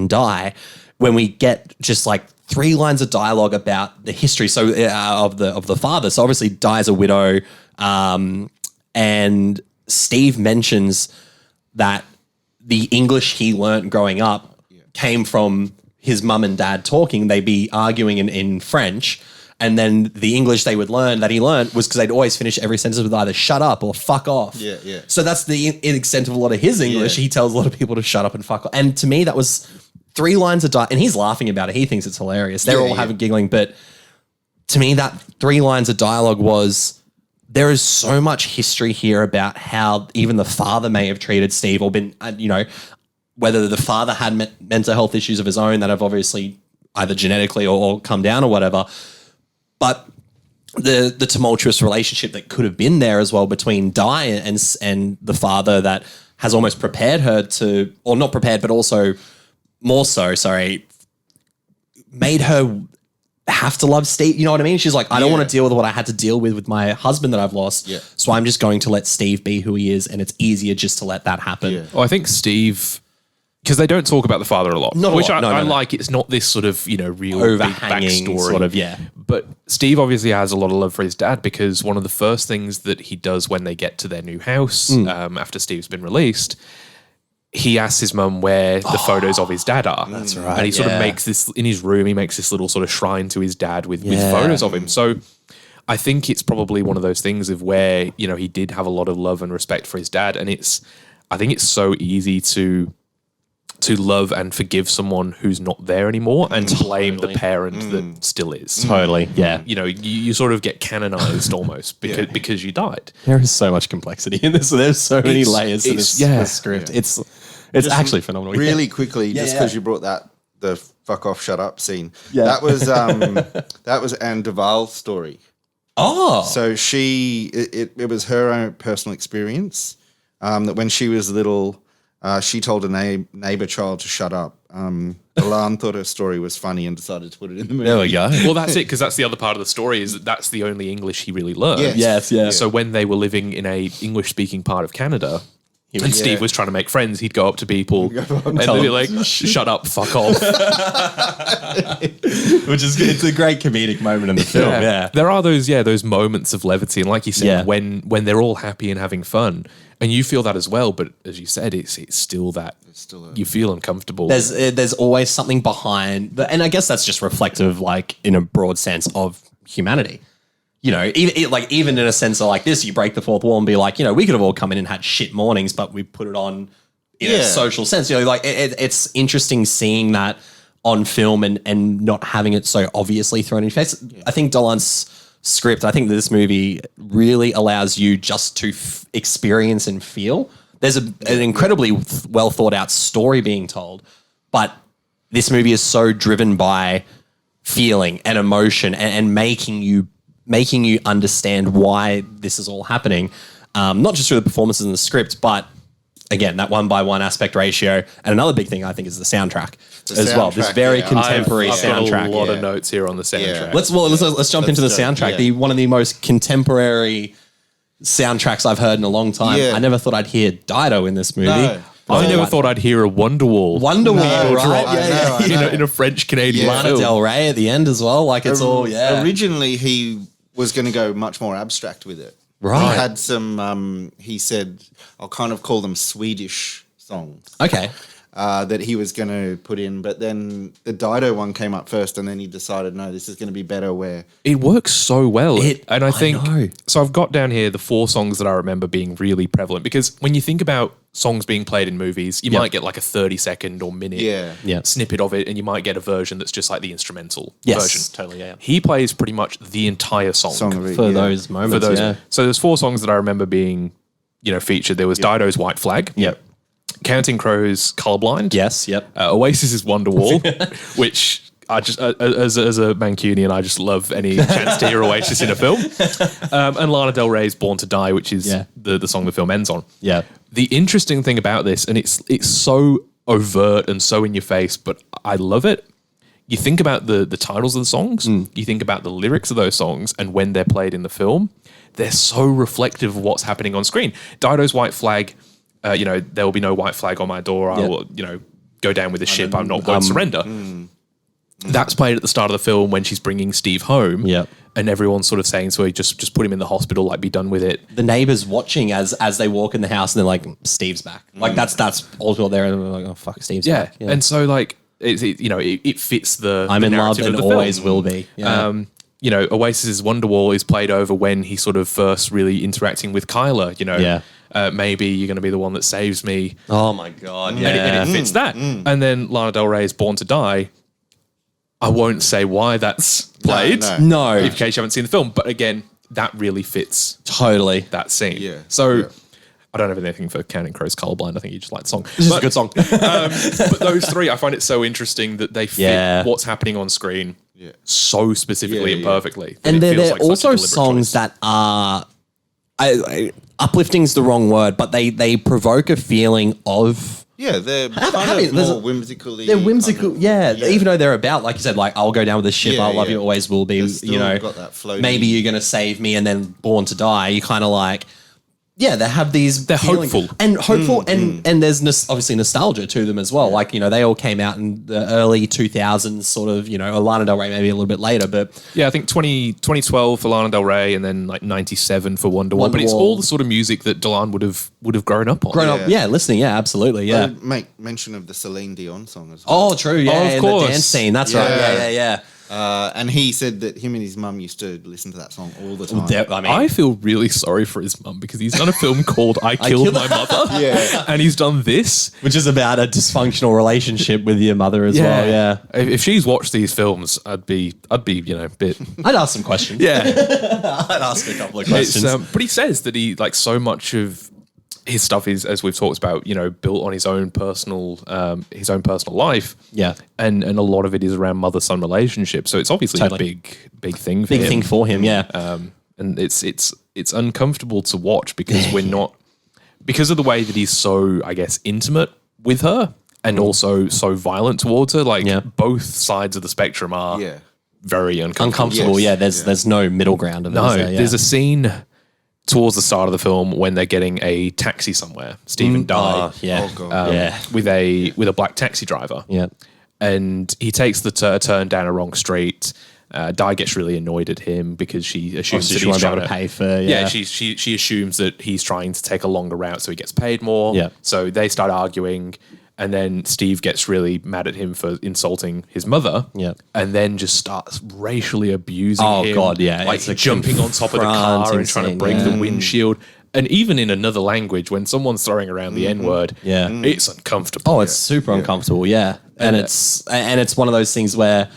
Di, when we get just like 3 lines of dialogue about the history of the father. So obviously Di's a widow, and Steve mentions that the English he learnt growing up came from his mum and dad talking. They'd be arguing in French. And then the English they would learn that he learned was because they'd always finish every sentence with either shut up or fuck off. Yeah. So that's the extent of a lot of his English. Yeah. He tells a lot of people to shut up and fuck off. And to me, that was 3 lines of dialogue. And he's laughing about it. He thinks it's hilarious. They're all having giggling. But to me, that 3 lines of dialogue was, there is so much history here about how even the father may have treated Steve or been, whether the father had mental health issues of his own that have obviously either genetically or come down or whatever. But the tumultuous relationship that could have been there as well between Di and the father that has almost prepared her to, or not prepared, but also more so, made her have to love Steve. You know what I mean? She's like, I don't want to deal with what I had to deal with my husband that I've lost. Yeah. So I'm just going to let Steve be who he is. And it's easier just to let that happen. Yeah. Well, I think Steve, because they don't talk about the father a lot, I like. It's not this sort of, real overhanging big backstory. sort of, But Steve obviously has a lot of love for his dad, because one of the first things that he does when they get to their new house, after Steve's been released, he asks his mum where the photos of his dad are. That's right. And he sort of makes this, in his room, he makes this little sort of shrine to his dad with photos of him. So I think it's probably one of those things of where, he did have a lot of love and respect for his dad. And I think it's so easy to love and forgive someone who's not there anymore and to blame the parent that still is. Totally, yeah. You sort of get canonized almost because you died. There is so much complexity in this. There's so many layers to this script. Yeah. It's actually phenomenal. Really quickly, just because you brought the fuck off, shut up scene. Yeah. That was Anne Duval's story. Oh. So it was her own personal experience that when she was little, she told a neighbor child to shut up. Dolan thought her story was funny and decided to put it in the movie. There we go. Well, that's it, because that's the other part of the story, is that's the only English he really learned. Yes. Yeah. So when they were living in a English-speaking part of Canada, and Steve was trying to make friends, he'd go up to people and they'd be like, shut up, fuck off. Which is, it's a great comedic moment in the film. Yeah. There are those moments of levity. And like you said, when they're all happy and having fun, and you feel that as well, but as you said, it's still that you feel uncomfortable. There's always something behind, and I guess that's just reflective, like in a broad sense, of humanity. Even in a sense of like this, you break the fourth wall and be like, we could have all come in and had shit mornings, but we put it on in a social sense. It's interesting seeing that on film and not having it so obviously thrown in your face. I think Dolan's script, I think this movie really allows you just to experience and feel there's an incredibly well thought out story being told, but this movie is so driven by feeling and emotion and making you understand why this is all happening. Not just through the performances in the script, but again, that 1:1 aspect ratio. And another big thing I think is the soundtrack as well. This very contemporary I've soundtrack. got a lot of notes here on the soundtrack. Let's jump into the soundtrack. Yeah. One of the most contemporary soundtracks I've heard in a long time. Yeah. I never thought I'd hear Dido in this movie. No. I never thought I'd hear a Wonderwall. Wonderwall, right? I know. In a French Canadian Lana film. Del Rey at the end as well. Like it's all Originally, he was going to go much more abstract with it. Right. He had some. He said, "I'll kind of call them Swedish songs." Okay. That he was going to put in, but then the Dido one came up first, and then he decided, no, this is going to be better. Where It works so well. And I think, know. so I've got down here the 4 songs that I remember being really prevalent, because when you think about songs being played in movies, you might get like a 30-second or minute Yeah. snippet of it, and you might get a version that's just like the instrumental Yes, version. totally, yeah. He plays pretty much the entire song. For those moments, yeah. So there's 4 songs that I remember being, featured. There was Dido's White Flag. Yep. Counting Crows' Colorblind. Yes, yep. Oasis' Wonderwall, which I just, as a Mancunian, I just love any chance to hear Oasis in a film. And Lana Del Rey's Born to Die, which is the song the film ends on. Yeah. The interesting thing about this, and it's so overt and so in your face, but I love it. You think about the titles of the songs, you think about the lyrics of those songs, and when they're played in the film, they're so reflective of what's happening on screen. Dido's White Flag, there will be no white flag on my door. I will, go down with the ship. I'm not going to surrender. That's played at the start of the film when she's bringing Steve home. Yep. And everyone's sort of saying, so just put him in the hospital, like be done with it. The neighbors watching as they walk in the house and they're like, Steve's back. Like that's ultimately there, and they're like, oh fuck, Steve's back. Yeah. And so like it fits the I'm in love narrative and of the always film. will be. Yeah. Oasis's Wonderwall is played over when he's sort of first really interacting with Kyla. Maybe you're going to be the one that saves me. Oh my god. Yeah. And it fits that. And then Lana Del Rey's Born to Die. I won't say why that's played. No. In case you haven't seen the film, but again, that really fits Totally. that scene. Yeah. So I don't have anything for Counting Crows Colorblind. I think you just like the song. This is a good song. But those 3, I find it so interesting that they fit what's happening on screen so specifically and perfectly. that And it they're feels like such a also deliberate songs choice. that are uplifting's the wrong word, but they provoke a feeling of they're there's more a- whimsically. they're whimsical, even though they're about, like you said, like I'll go down with the ship, I'll love you, always will be. They're still got that floaty- maybe you're gonna save me, and then Born to Die. You kind of like, they have these. They're feelings- hopeful. and there's obviously nostalgia to them as well. Like they all came out in the early 2000s, sort of. Lana Del Rey maybe a little bit later, but Yeah, I think 2012 for Lana Del Rey, and then like 97 for Wonderwall. But it's all the sort of music that Dolan would have grown up on. listening, absolutely, yeah. Make mention of the Celine Dion song as well. Oh, true, yeah, of in course. the dance scene. That's right, yeah. And he said that him and his mum used to listen to that song all the time. I mean, I feel really sorry for his mum because he's done a film called I Killed My Mother. Yeah. And he's done this. which is about a dysfunctional relationship with your mother as well. Yeah, If she's watched these films, I'd be a bit. I'd ask some questions. Yeah. I'd ask a couple of questions. But he says that he, like, so much of his stuff is, as we've talked about, built on his own personal life. Yeah. And a lot of it is around mother-son relationship. So it's obviously Totally. a big thing for Big him. thing for him. Yeah, And it's uncomfortable to watch because we're not, because of the way that he's so, I guess, intimate with her and also so violent towards her. Like both sides of the spectrum are very uncomfortable. Yes. There's no middle ground of No, this. there's a scene towards the start of the film when they're getting a taxi somewhere. Steve and Di, Oh, God. with a black taxi driver. Yeah. And he takes the turn down a wrong street. Di gets really annoyed at him because she assumes that she he's won't be able trying to pay for. she assumes that he's trying to take a longer route so he gets paid more. Yeah. So they start arguing, and then Steve gets really mad at him for insulting his mother. Yeah. And then just starts racially abusing Oh, him. God, yeah. Like It's a jumping on top of the car confronting and trying to scene, break yeah. the windshield. And even in another language, when someone's throwing around the N-word, Yeah. it's uncomfortable. Oh, it's super uncomfortable. Yeah, and it's one of those things where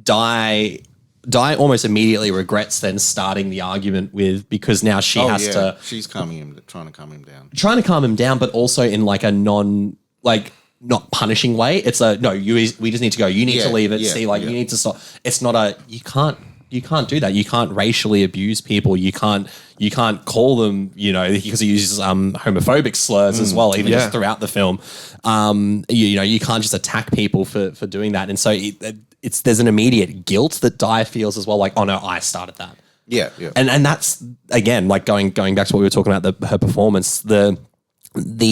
Di Di almost immediately regrets then starting the argument with, because now she has to She's trying to calm him down. trying to calm him down, but also in like a not punishing way. It's a no. We just need to go. You need to leave it. See, you need to stop. It's not a. You can't do that. You can't racially abuse people. You can't call them. Because he uses homophobic slurs as well, even just throughout the film. You can't just attack people for doing that. And so there's an immediate guilt that Di feels as well. Like, oh no, I started that. Yeah, yeah. And that's again like going back to what we were talking about, her performance, the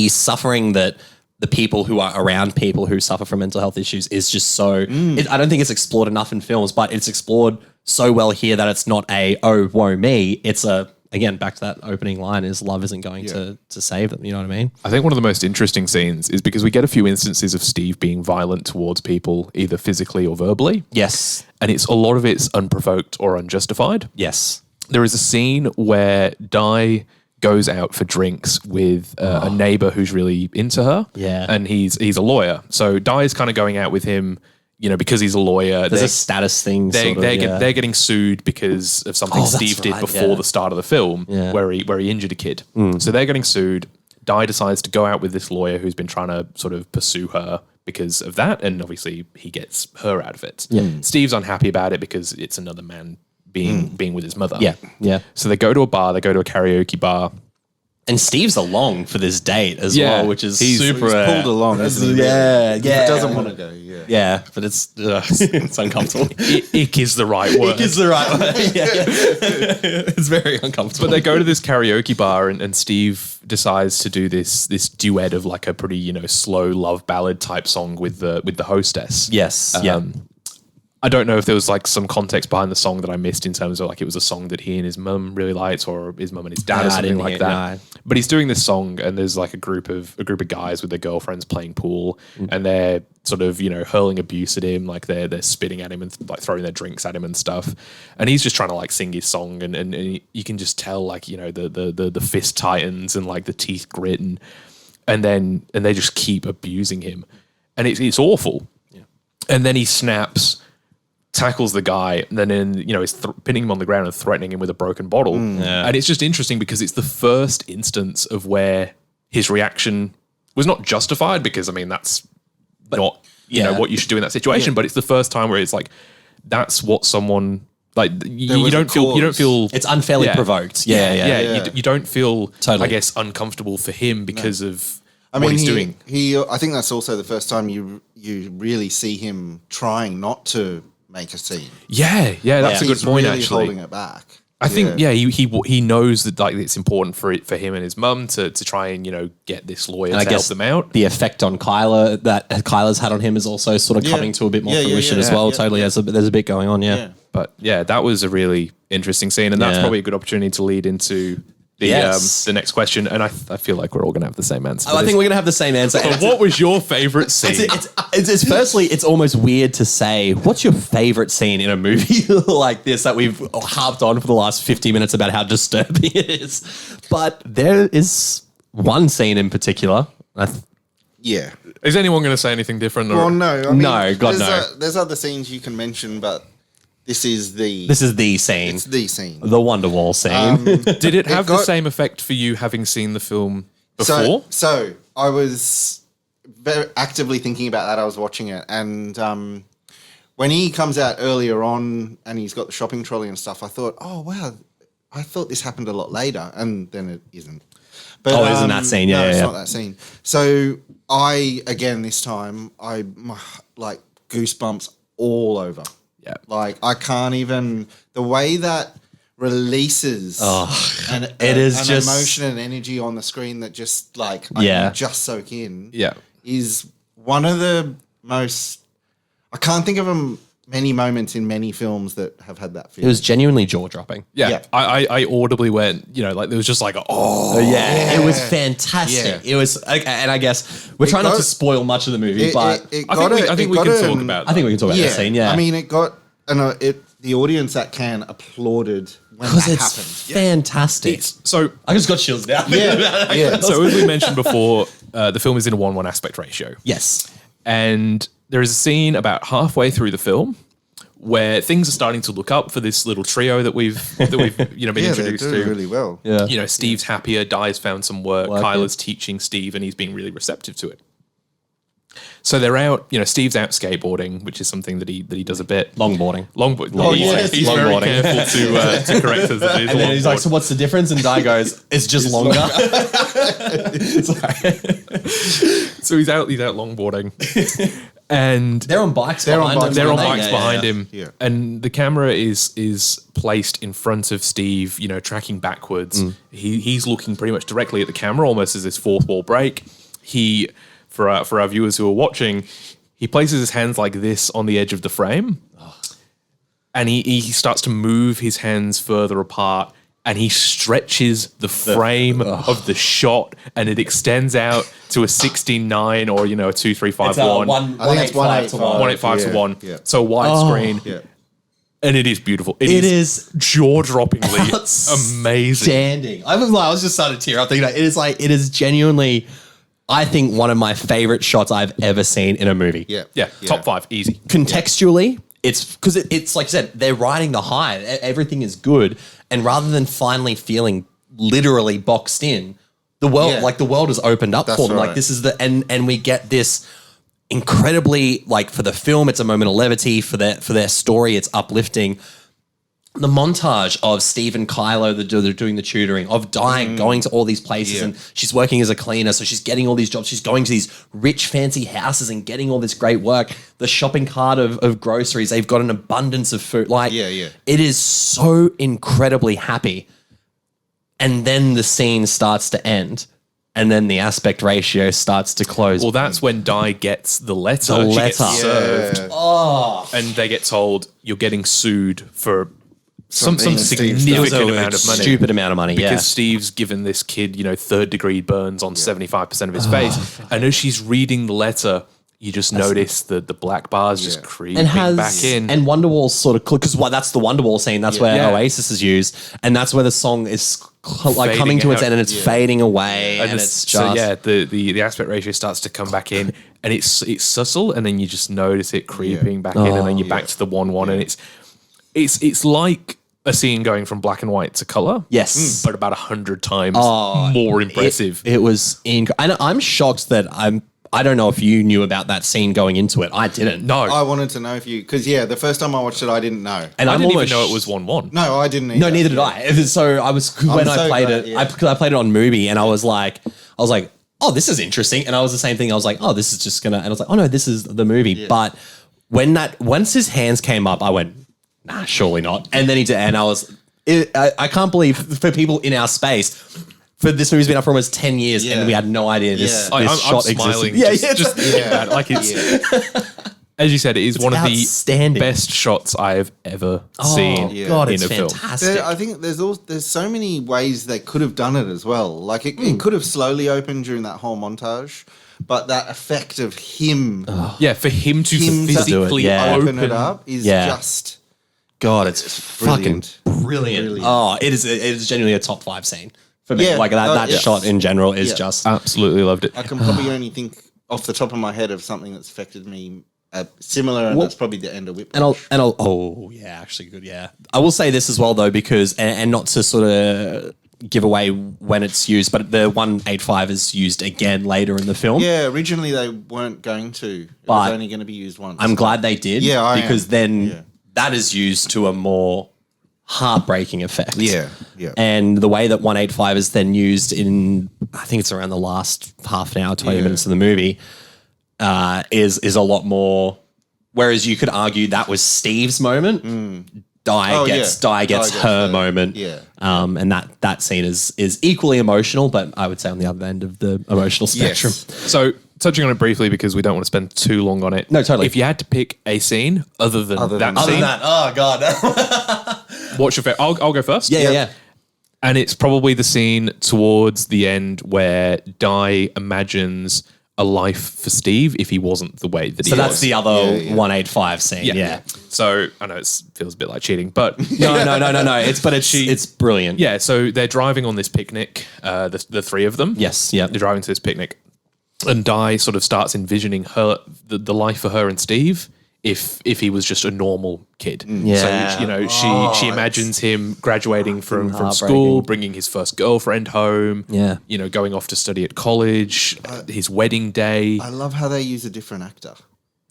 suffering that the people who are around people who suffer from mental health issues is just so. I don't think it's explored enough in films, but it's explored so well here that it's not a oh woe me. It's a, again, back to that opening line, is love isn't going to save them. You know what I mean? I think one of the most interesting scenes is because we get a few instances of Steve being violent towards people, either physically or verbally. Yes. And a lot of it's unprovoked or unjustified. Yes. There is a scene where Di goes out for drinks with a neighbor who's really into her. Yeah. And he's a lawyer. So Di's kind of going out with him, because he's a lawyer. There's a status thing. They're getting sued because of something Steve did before the start of the film where he injured a kid. So they're getting sued. Di decides to go out with this lawyer who's been trying to sort of pursue her because of that. And obviously he gets her out of it. Steve's unhappy about it because it's another man being with his mother. Yeah. So they go to a bar, they go to a karaoke bar. And Steve's along for this date as well, which is super. He's pulled along, isn't he? Yeah. He doesn't want to go, Yeah, but it's uncomfortable. Ick is the right word. Ick is the right word. It's very uncomfortable. But they go to this karaoke bar and Steve decides to do this duet of like a pretty, slow love ballad type song with the hostess. Yes. I don't know if there was like some context behind the song that I missed in terms of like it was a song that he and his mum really liked, or his mum and his dad or something like that. No. But he's doing this song and there's like a group of guys with their girlfriends playing pool and they're sort of, hurling abuse at him, like they're spitting at him and like throwing their drinks at him and stuff. And he's just trying to like sing his song and you can just tell like, the fist tightens and like the teeth grit and they just keep abusing him. And it's awful. Yeah. And then he snaps, tackles the guy, and then is pinning him on the ground and threatening him with a broken bottle. And it's just interesting because it's the first instance of where his reaction was not justified, because I mean that's not what you should do in that situation. But it's the first time where it's like that's what someone like you don't feel it's unfairly provoked. You don't feel totally, I guess, uncomfortable for him because of what he's doing. I think that's also the first time you really see him trying not to make a scene. That's a good point. Really actually, holding it back. I think he knows that like it's important for him and his mum to try and get this lawyer to help them out. The effect on Kyla that Kyla's had on him is also sort of coming to a bit more fruition as well. Totally, there's a bit going on. But that was a really interesting scene, and that's probably a good opportunity to lead into the next question. And I feel like we're all going to have the same answer. I think we're going to have the same answer. So what was your favorite scene? It's firstly, it's almost weird to say, what's your favorite scene in a movie like this that we've harped on for the last 50 minutes about how disturbing it is? But there is one scene in particular. Is anyone going to say anything different? Well, no. I mean, no, God, no. There's other scenes you can mention, but this is the scene. It's the scene. The Wonderwall scene. Did it have the same effect for you having seen the film before? So I was very actively thinking about that. I was watching it, and when he comes out earlier on and he's got the shopping trolley and stuff, I thought, oh wow, I thought this happened a lot later, and then it isn't. But, it isn't that scene? Yeah, it's not that scene. So this time, like goosebumps all over. Yeah. Like I can't even, the way that releases an emotion and energy on the screen that just like I can just soak in is one of the most, I can't think of many moments in many films that have had that feeling. It was genuinely jaw-dropping. Yeah. I audibly went, like there was just like, it was fantastic. It was, and I guess we're trying not to spoil much of the movie, but I think we can talk about that scene, yeah. I mean, it got, the audience that can applauded when that happened. It's fantastic. So I just got chills now. So as we mentioned before, the film is in a 1:1 aspect ratio. Yes. And there is a scene about halfway through the film where things are starting to look up for this little trio that we've been introduced they're doing to. really well. Yeah. Steve's happier, Di's found some work, Kyla's teaching Steve, and he's being really receptive to it. So they're out, Steve's out skateboarding, which is something that he does a bit. Longboarding. He's very careful to correct us. That it is And then he's like, longboard. so what's the difference? And Di goes, it's just longer. So he's out longboarding. And They're on bikes They're on behind bikes him. they're on Yeah, bikes behind him. Yeah. And the camera is placed in front of Steve, tracking backwards. He's looking pretty much directly at the camera, almost as this fourth wall break. He, for our viewers who are watching, he places his hands like this on the edge of the frame. And he starts to move his hands further apart, and he stretches the frame of the shot, and it extends out to a 16:9 or a 2:3:5:1. I think it's 1:8:5 to 1. Yeah. So widescreen. Yeah. And it is beautiful. It is jaw-droppingly amazing. Standing. I was just starting to tear up thinking, it is genuinely, I think, one of my favorite shots I've ever seen in a movie. Yeah, top 5, easy. Contextually, it's because it's like I said, they're riding the high. Everything is good. And rather than finally feeling literally boxed in, the world, the world has opened up for them. right. Like this is and we get this incredibly, like, for the film, it's a moment of levity. For their story, it's uplifting. The montage of Steve and Kylo, they're doing the tutoring, of Di going to all these places, and she's working as a cleaner, so she's getting all these jobs. She's going to these rich, fancy houses and getting all this great work. The shopping cart of groceries, they've got an abundance of food. Like, it is so incredibly happy. And then the scene starts to end. And then the aspect ratio starts to close. Well, that's when Di gets the letter. The She gets letter. served. And they get told, you're getting sued for some Something Steve significant amount of money. Stupid amount of money, Because Steve's given this kid, 3rd-degree burns on 75% of his face. And as she's reading the letter, you just notice that the black bars just creeping back in. And Wonderwall's sort of, because that's the Wonderwall scene. That's where Oasis is used, and that's where the song is like coming to its end, and it's fading away, and it's just the aspect ratio starts to come back in, and it's subtle, and then you just notice it creeping back in, and then you're back to the 1:1, and it's like a scene going from black and white to color. Yes. But about 100 times more impressive. It was and I'm shocked that I don't know if you knew about that scene going into it. I didn't. No. I wanted to know if you, because the first time I watched it, I didn't know. And I I'm didn't even almost know it was 1:1. No, I didn't either. No, neither did I. So I was when I played glad, it. Because I played it on Mubi, and I was like, oh, this is interesting. And I was the same thing. I was like, oh, this is just gonna. And I was like, oh no, this is the movie. Yeah. But once his hands came up, I went, nah, surely not. And then he did, and I can't believe for people in our space. For this movie's been up for almost 10 years, and we had no idea this I'm shot smiling existed. just thinking about it. Like as you said, it is one of the outstanding. best shots I have ever seen God, in it's a film. fantastic. I think there's so many ways they could have done it as well. Like it could have slowly opened during that whole montage, but that effect of him, For him to him physically do it, open it up is just God, it's brilliant. fucking brilliant. Oh, it is genuinely a top 5 scene for me. Yeah, Like that yes. shot in general is Yeah. just absolutely loved it. I can probably only think off the top of my head of something that's affected me similar, and that's probably the end of Whiplash. and I'll oh yeah, actually good, yeah. I will say this as well though, because and not to sort of give away when it's used, but the 185 is used again later in the film. Yeah, originally they weren't going to. It But was only going to be used once. I'm glad they did. Yeah, because then that is used to a more heartbreaking effect. Yeah, yeah. And the way that 185 is then used in, I think it's around the last half an hour, 20 minutes of the movie, is a lot more. Whereas you could argue that was Steve's moment. Di gets her moment. Yeah. And that scene is equally emotional, but I would say on the other end of the emotional spectrum. So touching on it briefly because we don't want to spend too long on it. No, totally. If you had to pick a scene other than that Other scene, than that, oh God. what's your favorite? I'll go first. Yeah. And it's probably the scene towards the end where Di imagines a life for Steve if he wasn't the way that he So was. that's the other 185 scene. Yeah. So I know it feels a bit like cheating, but No. It's brilliant. yeah. So they're driving on this picnic, the three of them. Yes. Yeah. They're driving to this picnic, and Di sort of starts envisioning the life for her and Steve if he was just a normal kid. Yeah. So, you know, she imagines him graduating from school, heartbreaking. bringing his first girlfriend home, Yeah. you know, going off to study at college, his wedding day. I love how they use a different actor.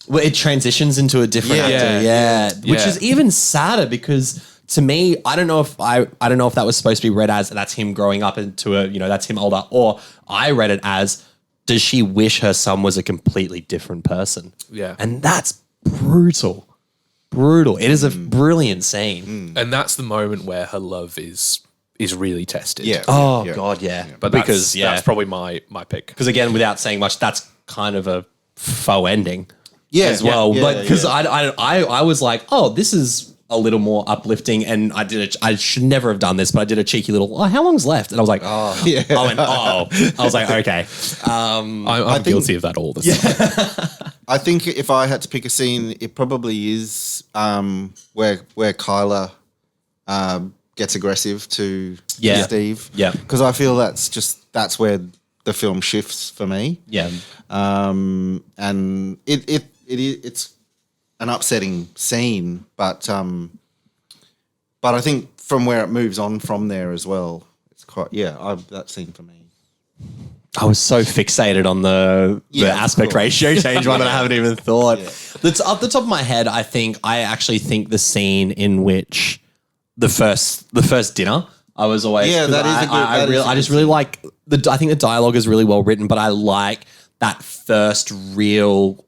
Well, it transitions into a different Yeah. actor, Yeah. which Yeah. is even sadder because to me, I don't know if that was supposed to be read as that's him growing up into a, you know, that's him older, or I read it as does she wish her son was a completely different person? Yeah. And that's brutal. Brutal. It is a brilliant scene. And that's the moment where her love is really tested. Yeah. Oh Yeah. God, yeah. But that's probably my pick. Because again, without saying much, that's kind of a faux ending, Yeah, as well. yeah, but because yeah. I was like, oh, this is a little more uplifting, and I should never have done this, but I did a cheeky little, how long's left? And I was like, Yeah. I was like, okay. I'm guilty of that all the time. I think if I had to pick a scene, it probably is where Kyla gets aggressive to Steve. Yeah. Because I feel that's where the film shifts for me. Yeah. And it's an upsetting scene, but I think from where it moves on from there as well, it's quite that scene for me. I was so fixated on the Yeah, aspect of course. ratio change one that I haven't even thought. Yeah. That's off the top of my head. I actually think the scene in which the first dinner, I was always Yeah, that is a good- I just really like I think the dialogue is really well written, but I like that first real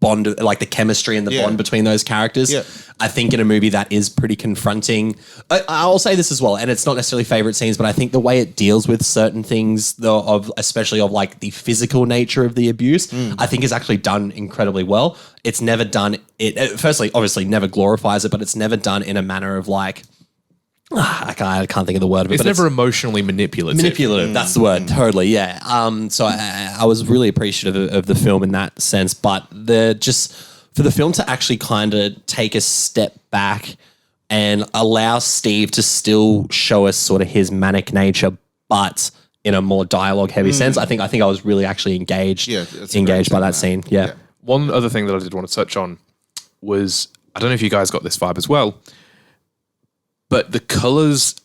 bond, like the chemistry and the bond between those characters. Yeah. I think in a movie that is pretty confronting. I'll say this as well, and it's not necessarily favorite scenes, but I think the way it deals with certain things, especially of like the physical nature of the abuse, I think is actually done incredibly well. It's never done. Firstly, obviously, never glorifies it, but it's never done in a manner of like. I can't think of the word of it. It's but never emotionally manipulative. Manipulative, that's the word, totally, yeah. So I was really appreciative of the film in that sense, but for the film to actually kind of take a step back and allow Steve to still show us sort of his manic nature, but in a more dialogue-heavy sense, I think I was really actually engaged by that scene. Yeah. One other thing that I did want to touch on was, I don't know if you guys got this vibe as well, but the colors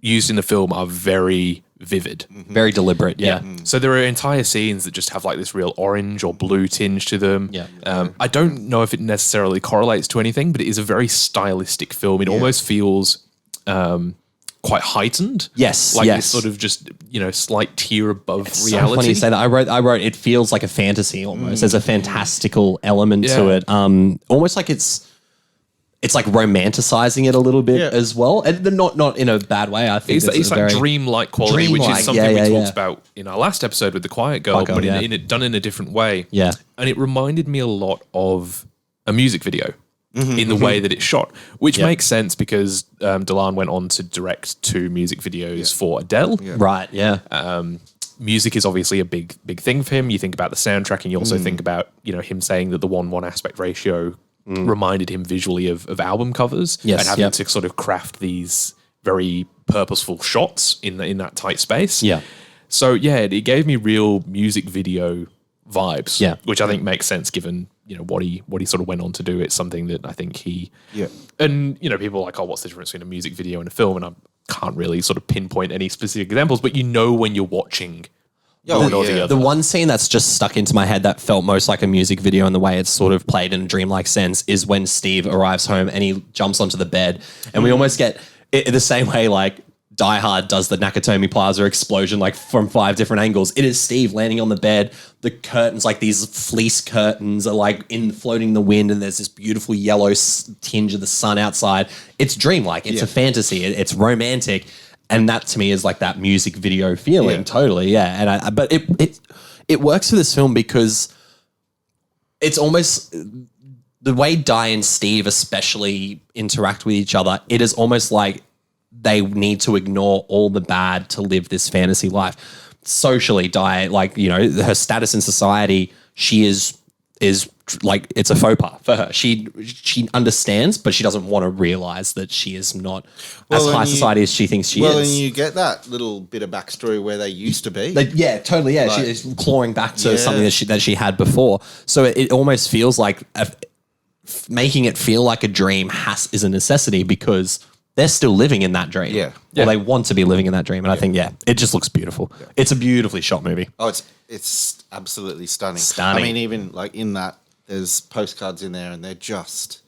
used in the film are very vivid. Very deliberate, yeah. So there are entire scenes that just have like this real orange or blue tinge to them. Yeah. I don't know if it necessarily correlates to anything, but it is a very stylistic film. It almost feels quite heightened. Yes, Like yes. this sort of just, slight tier above It's so reality. funny you say that. I wrote it feels like a fantasy almost. There's a fantastical element to Yeah. it. Almost like it's like romanticizing it a little bit as well. And not in a bad way. I think It's like dreamlike quality, which Dreamlike, is something yeah, we yeah, talked yeah. about in our last episode with The Quiet Girl, but done in a different way. Yeah. And it reminded me a lot of a music video in the way that it's shot, which makes sense because Dolan went on to direct 2 music videos for Adele. Right, yeah. Music is obviously a big thing for him. You think about the soundtrack, and you also think about him saying that the 1:1 aspect ratio reminded him visually of album covers, Yes, and having yep. to sort of craft these very purposeful shots in that tight space. Yeah. So it gave me real music video vibes. Yeah. Which I think makes sense given what he sort of went on to do. It's something that I think and people are like, oh, what's the difference between a music video and a film? And I can't really sort of pinpoint any specific examples, but when you're watching one or the other. The one scene that's just stuck into my head that felt most like a music video in the way it's sort of played in a dreamlike sense is when Steve arrives home and he jumps onto the bed, and we almost get it the same way like Die Hard does the Nakatomi Plaza explosion like from 5 different angles. It is Steve landing on the bed. The curtains, like these fleece curtains, are like floating in the wind, and there's this beautiful yellow tinge of the sun outside. It's dreamlike. It's a fantasy. It's romantic. And that to me is like that music video feeling, totally, yeah. And but it works for this film because it's almost the way Di and Steve especially interact with each other. It is almost like they need to ignore all the bad to live this fantasy life. Socially, Di, like her status in society, she is like it's a faux pas for her. She understands, but she doesn't want to realize that she is not as high society as she thinks she is. Well, and you get that little bit of backstory where they used to be. Yeah, totally. Yeah, she is clawing back to something that she had before. So it almost feels like making it feel like a dream is a necessity because they're still living in that dream. Yeah. Or they want to be living in that dream. And I think, it just looks beautiful. Yeah. It's a beautifully shot movie. Oh, it's absolutely stunning. Stunning. I mean, even like in that, there's postcards in there, and they're just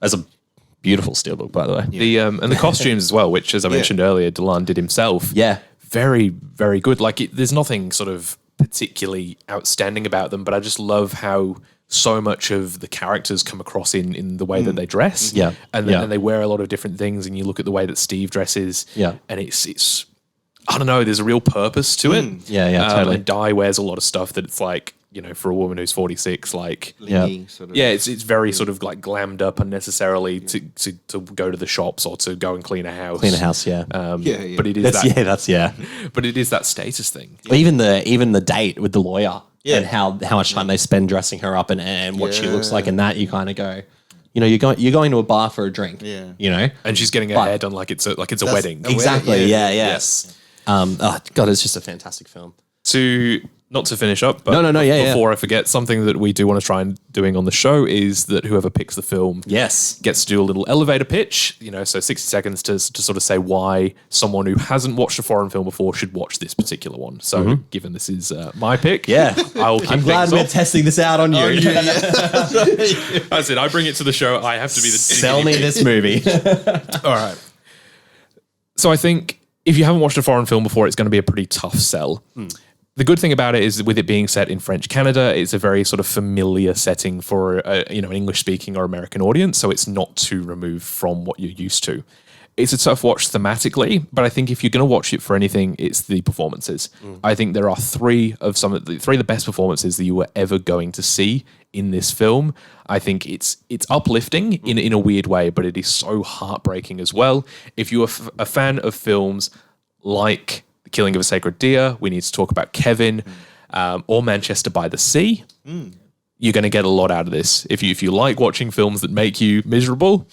That's a beautiful steelbook, by the way. The and the costumes as well, which, as I mentioned earlier, Dolan did himself. Yeah. Very, very good. Like, there's nothing sort of particularly outstanding about them, but I just love how so much of the characters come across in the way that they dress. Yeah. And then and they wear a lot of different things, and you look at the way that Steve dresses. Yeah. And it's I don't know, there's a real purpose to it. Yeah, totally. And Di wears a lot of stuff that it's like, you know, for a woman who's 46, like blingy sort of. yeah, it's very sort of like glammed up unnecessarily to go to the shops or to go and clean a house. Yeah. But it is That's but it is that status thing. Or even the date with the lawyer and how much time they spend dressing her up and what she looks like in that, you kind of go, you know, you're going to a bar for a drink. Yeah. You know? And she's getting her hair done like it's a wedding. Exactly. Yeah. Yes. Oh God, it's just a fantastic film. Not to finish up, but before I forget, something that we do want to try and doing on the show is that whoever picks the film gets to do a little elevator pitch, you know, so 60 seconds to sort of say why someone who hasn't watched a foreign film before should watch this particular one. So given this is my pick, I'm glad we're testing this out on you. I said, I bring it to the show. I have to be the sell me this movie. All right. So I think if you haven't watched a foreign film before, it's going to be a pretty tough sell. The good thing about it is with it being set in French Canada, it's a very sort of familiar setting for an English speaking or American audience. So it's not too removed from what you're used to. It's a tough watch thematically, but I think if you're going to watch it for anything, it's the performances. I think there are three of the best performances that you were ever going to see in this film. I think it's uplifting in a weird way, but it is so heartbreaking as well. If you're a fan of films like The Killing of a Sacred Deer, we need to talk about Kevin, or Manchester by the Sea. You're going to get a lot out of this. If you like watching films that make you miserable,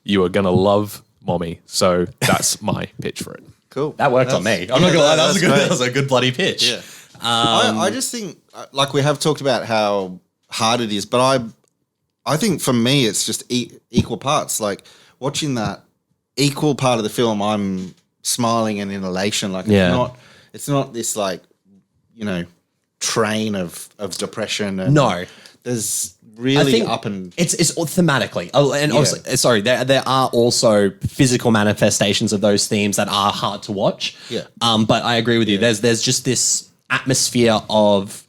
you are going to love Mommy. So that's my pitch for it. Cool. That worked on me. I'm not gonna lie, that was a good bloody pitch. Yeah. I just think, like we have talked about how hard it is, but I think for me it's just equal parts. Like watching that equal part of the film, I'm smiling and in elation. Like it's not this like, you know, train of depression. And there's really it's all thematically, and also sorry, there are also physical manifestations of those themes that are hard to watch. But I agree with you. There's just this atmosphere of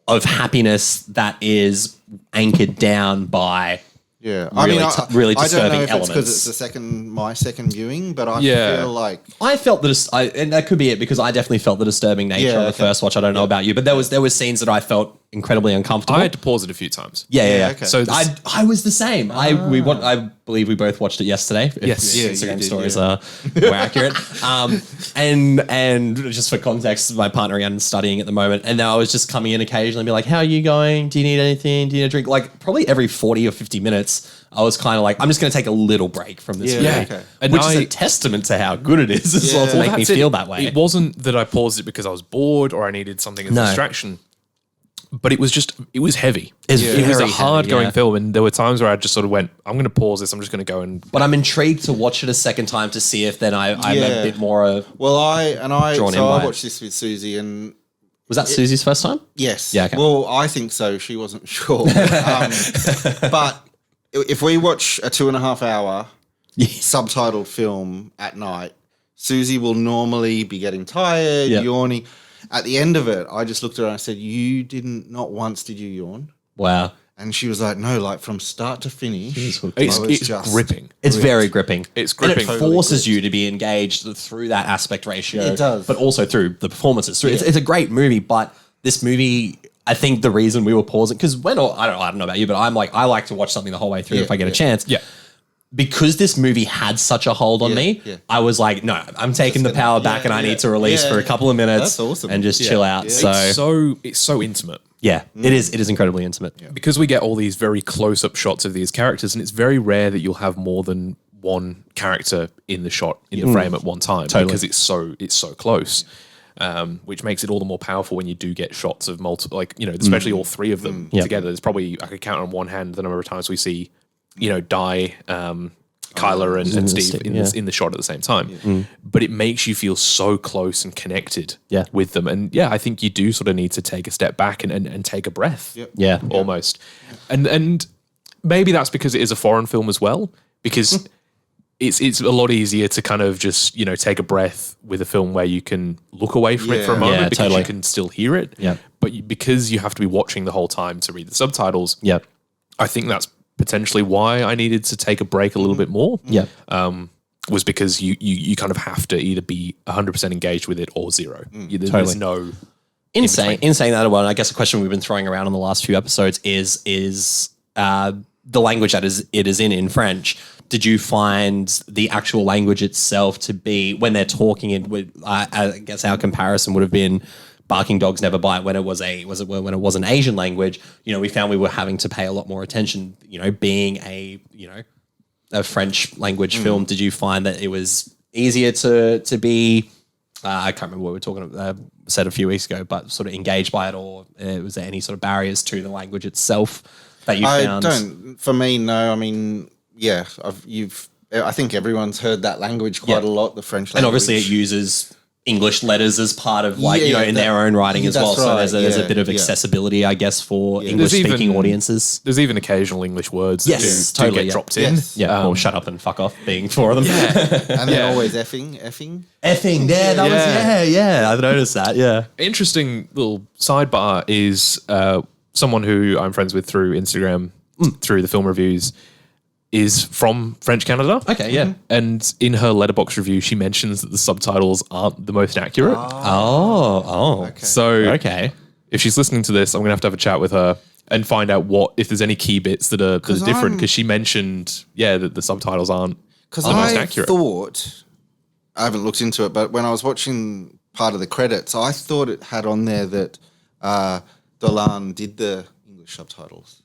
happiness that is anchored down by really disturbing elements. It's because it's my second viewing, but I feel like I felt that, and that could be it because I definitely felt the disturbing nature of the first watch. I don't know about you, but there was scenes that I felt incredibly uncomfortable. I had to pause it a few times. Okay. So I was the same. I believe we both watched it yesterday. Yes, Instagram stories are more accurate. And just for context, my partner is studying at the moment, and I was just coming in occasionally and be like, "How are you going? Do you need anything? Do you need a drink?" Like probably every 40 or 50 minutes, I was kind of like, "I'm just going to take a little break from this movie," which is a testament to how good it is as well to make me feel that way. It wasn't that I paused it because I was bored or I needed something as a distraction. But it was heavy. It was a hard-going film, and there were times where I just sort of went, I'm going to pause this, I'm just going to go and... But I'm intrigued to watch it a second time to see if then I'm a bit more I watched this with Susie, and... Was that Susie's first time? Yes. Yeah, okay. Well, I think so. She wasn't sure. But if we watch a 2.5 hour subtitled film at night, Susie will normally be getting tired, yawning. At the end of it, I just looked at her and I said, not once did you yawn? Wow. And she was like, no, like from start to finish. It's gripping. It's very gripping. It's gripping. And it forces you to be engaged through that aspect ratio. It does. But also through the performances. It's a great movie, but this movie, I think the reason we were pausing, because I don't know about you, but I'm like, I like to watch something the whole way through if I get a chance. Yeah. Because this movie had such a hold on me, I was like, no, I'm taking the power back and I need to release for a couple of minutes and just chill out. Yeah. It's so intimate. Yeah, it is incredibly intimate. Yeah. Because we get all these very close-up shots of these characters, and it's very rare that you'll have more than one character in the shot, in the frame at one time, because it's so close. which makes it all the more powerful when you do get shots of multiple, like, especially all three of them together. There's probably, I could count on one hand the number of times we see, Di, Kyler and Steve in the shot at the same time. But it makes you feel so close and connected with them. And I think you do sort of need to take a step back and take a breath. Almost. And maybe that's because it is a foreign film as well, because it's a lot easier to kind of just, take a breath with a film where you can look away from it for a moment because you can still hear it. But because you have to be watching the whole time to read the subtitles, I think that's potentially why I needed to take a break a little bit more. Was because you kind of have to either be 100% engaged with it or zero. There's no... In saying that, well, I guess a question we've been throwing around in the last few episodes is the language that it is in French. Did you find the actual language itself to be, when they're talking it with, I guess our comparison would have been Barking Dogs Never Bite when it was an Asian language, we found we were having to pay a lot more attention, being a French language film. Did you find that it was easier to be, I can't remember what we were talking about, said a few weeks ago, but sort of engaged by it, or was there any sort of barriers to the language itself that you found? For me, no. I mean, I think everyone's heard that language quite a lot, the French language. And obviously it uses English letters as part of in their own writing as well. Right. So there's a bit of accessibility, I guess, for English-speaking audiences. There's even occasional English words that do get dropped in. Or shut up and fuck off being four of them. And then always effing. Effing, I've noticed that, Interesting little sidebar is someone who I'm friends with through Instagram, through the film reviews, is from French Canada. Okay, yeah. And in her letterbox review, she mentions that the subtitles aren't the most accurate. Okay. So if she's listening to this, I'm going to have a chat with her and find out if there's any key bits that are different, because she mentioned, that the subtitles aren't the most accurate. I haven't looked into it, but when I was watching part of the credits, I thought it had on there that Dolan did the English subtitles.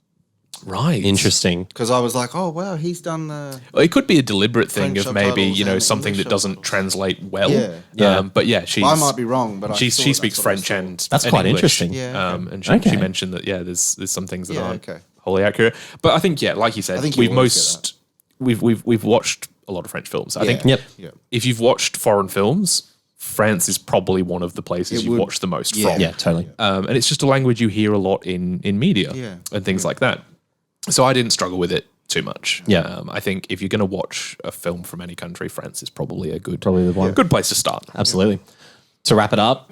Right. Interesting. Because I was like, oh, wow, he's done the... Well, it could be a deliberate thing French of maybe, subtitles something English that doesn't subtitles. translate well. But I might be wrong, but she speaks French and that's quite English. interesting. And she mentioned that, there's some things that aren't wholly accurate. But I think, like you said, we've watched a lot of French films. I think if you've watched foreign films, France is probably one of the places you've watched the most from. Yeah, totally. And it's just a language you hear a lot in media and things like that. So I didn't struggle with it too much. I think if you're going to watch a film from any country, France is probably the good place to start. Absolutely. To wrap it up,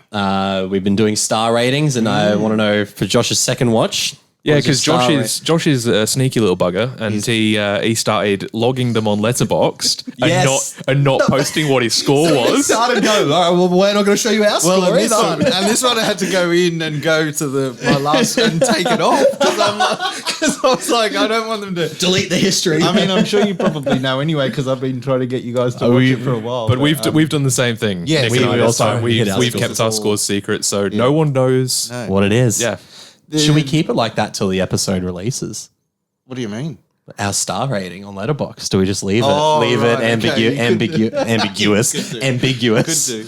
we've been doing star ratings, and I want to know for Josh's second watch. Yeah, because Josh is a sneaky little bugger, and he started logging them on Letterboxd and not posting what his score was. Started going, all right, well, we're not going to show you our score. And this one I had to go in and go to my last and take it off because I was like, I don't want them to delete the history. I mean, I'm sure you probably know anyway because I've been trying to get you guys to watch it for a while. But we've done the same thing. Yes, we've kept our scores secret, so no one knows what it is. Yeah. Should we keep it like that till the episode releases? What do you mean? Our star rating on Letterboxd. Do we just leave it ambiguous? Ambiguous. Could do.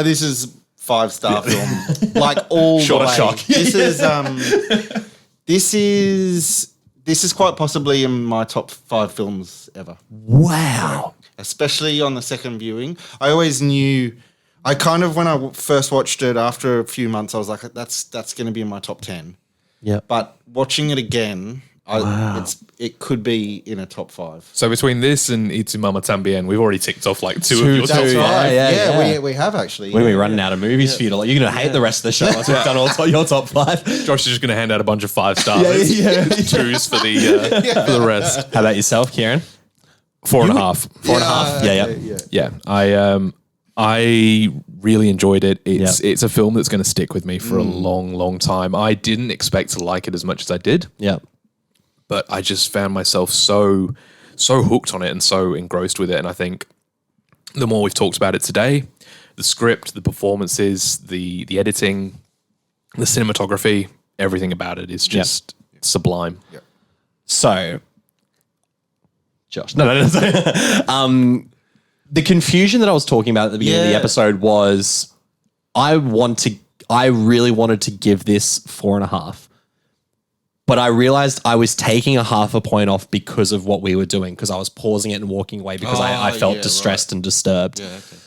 This is 5-star film. Like all Shot the a way. shock. This is quite possibly in my top 5 films ever. Wow. Especially on the second viewing. I always knew. I kind of, when I first watched it, after a few months, I was like, that's going to be in my top 10. Yeah. But watching it again, it could be in a top 5. So between this and Itu Mama Tambien, we've already ticked off like two of your top 5. Yeah. We have actually. When we're running out of movies for you to, you're going to hate the rest of the show once we've done all your top 5. Josh is just going to hand out a bunch of 5 stars. 2s for the rest. How about yourself, Kieran? 4.5. 4.5. Yeah. I really enjoyed it. It's a film that's going to stick with me for a long, long time. I didn't expect to like it as much as I did. Yeah. But I just found myself so hooked on it and so engrossed with it. And I think the more we've talked about it today, the script, the performances, the editing, the cinematography, everything about it is just sublime. Yeah. So, Josh, no. The confusion that I was talking about at the beginning of the episode was I really wanted to give this 4.5. But I realized I was taking a half a point off because of what we were doing, because I was pausing it and walking away because I felt distressed and disturbed. Yeah, okay.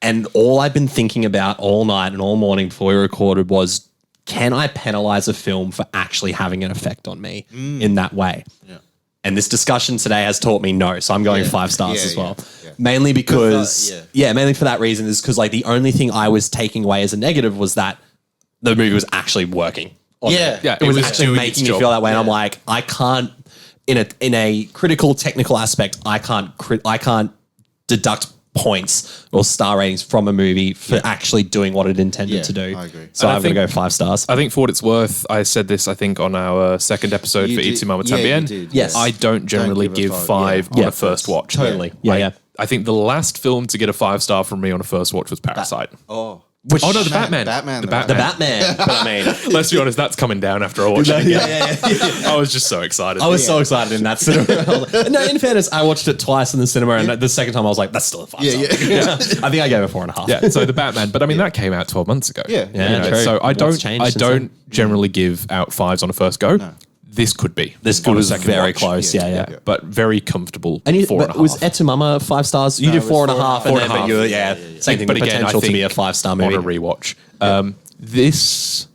And all I've been thinking about all night and all morning before we recorded was, can I penalize a film for actually having an effect on me in that way? Yeah. And this discussion today has taught me no. So I'm going 5 stars as well. Yeah. Mainly because, mainly for that reason is because like the only thing I was taking away as a negative was that the movie was actually working. Yeah. It was actually making me feel that way. And I'm like, I can't, in a critical technical aspect, I can't deduct points or star ratings from a movie for actually doing what it intended to do. I agree. So I'm going to go 5 stars. I think for what it's worth, I said this, I think, on our second episode for Itzimama Tambien. Yes. I don't generally give 5 on a first watch. Totally. I think the last film to get a 5-star from me on a first watch was Parasite. Which, no, the Batman. The Batman. But I mean, let's be honest, that's coming down after I watched it again. I was just so excited. I was so excited in that cinema. No, in fairness, I watched it twice in the cinema, and the second time I was like, that's still a 5 star. I think I gave it 4.5. Yeah, so the Batman, but I mean that came out 12 months ago. Yeah. True. So I What's changed since don't generally give out 5s on a first go. No. This could be. This on a was second very watch. close. Yeah. But very comfortable. And 4.5. was Etumama 5 stars? You did 4.5, and then but you were, same thing. But The again, potential I to be a think 5-star movie. on a rewatch. This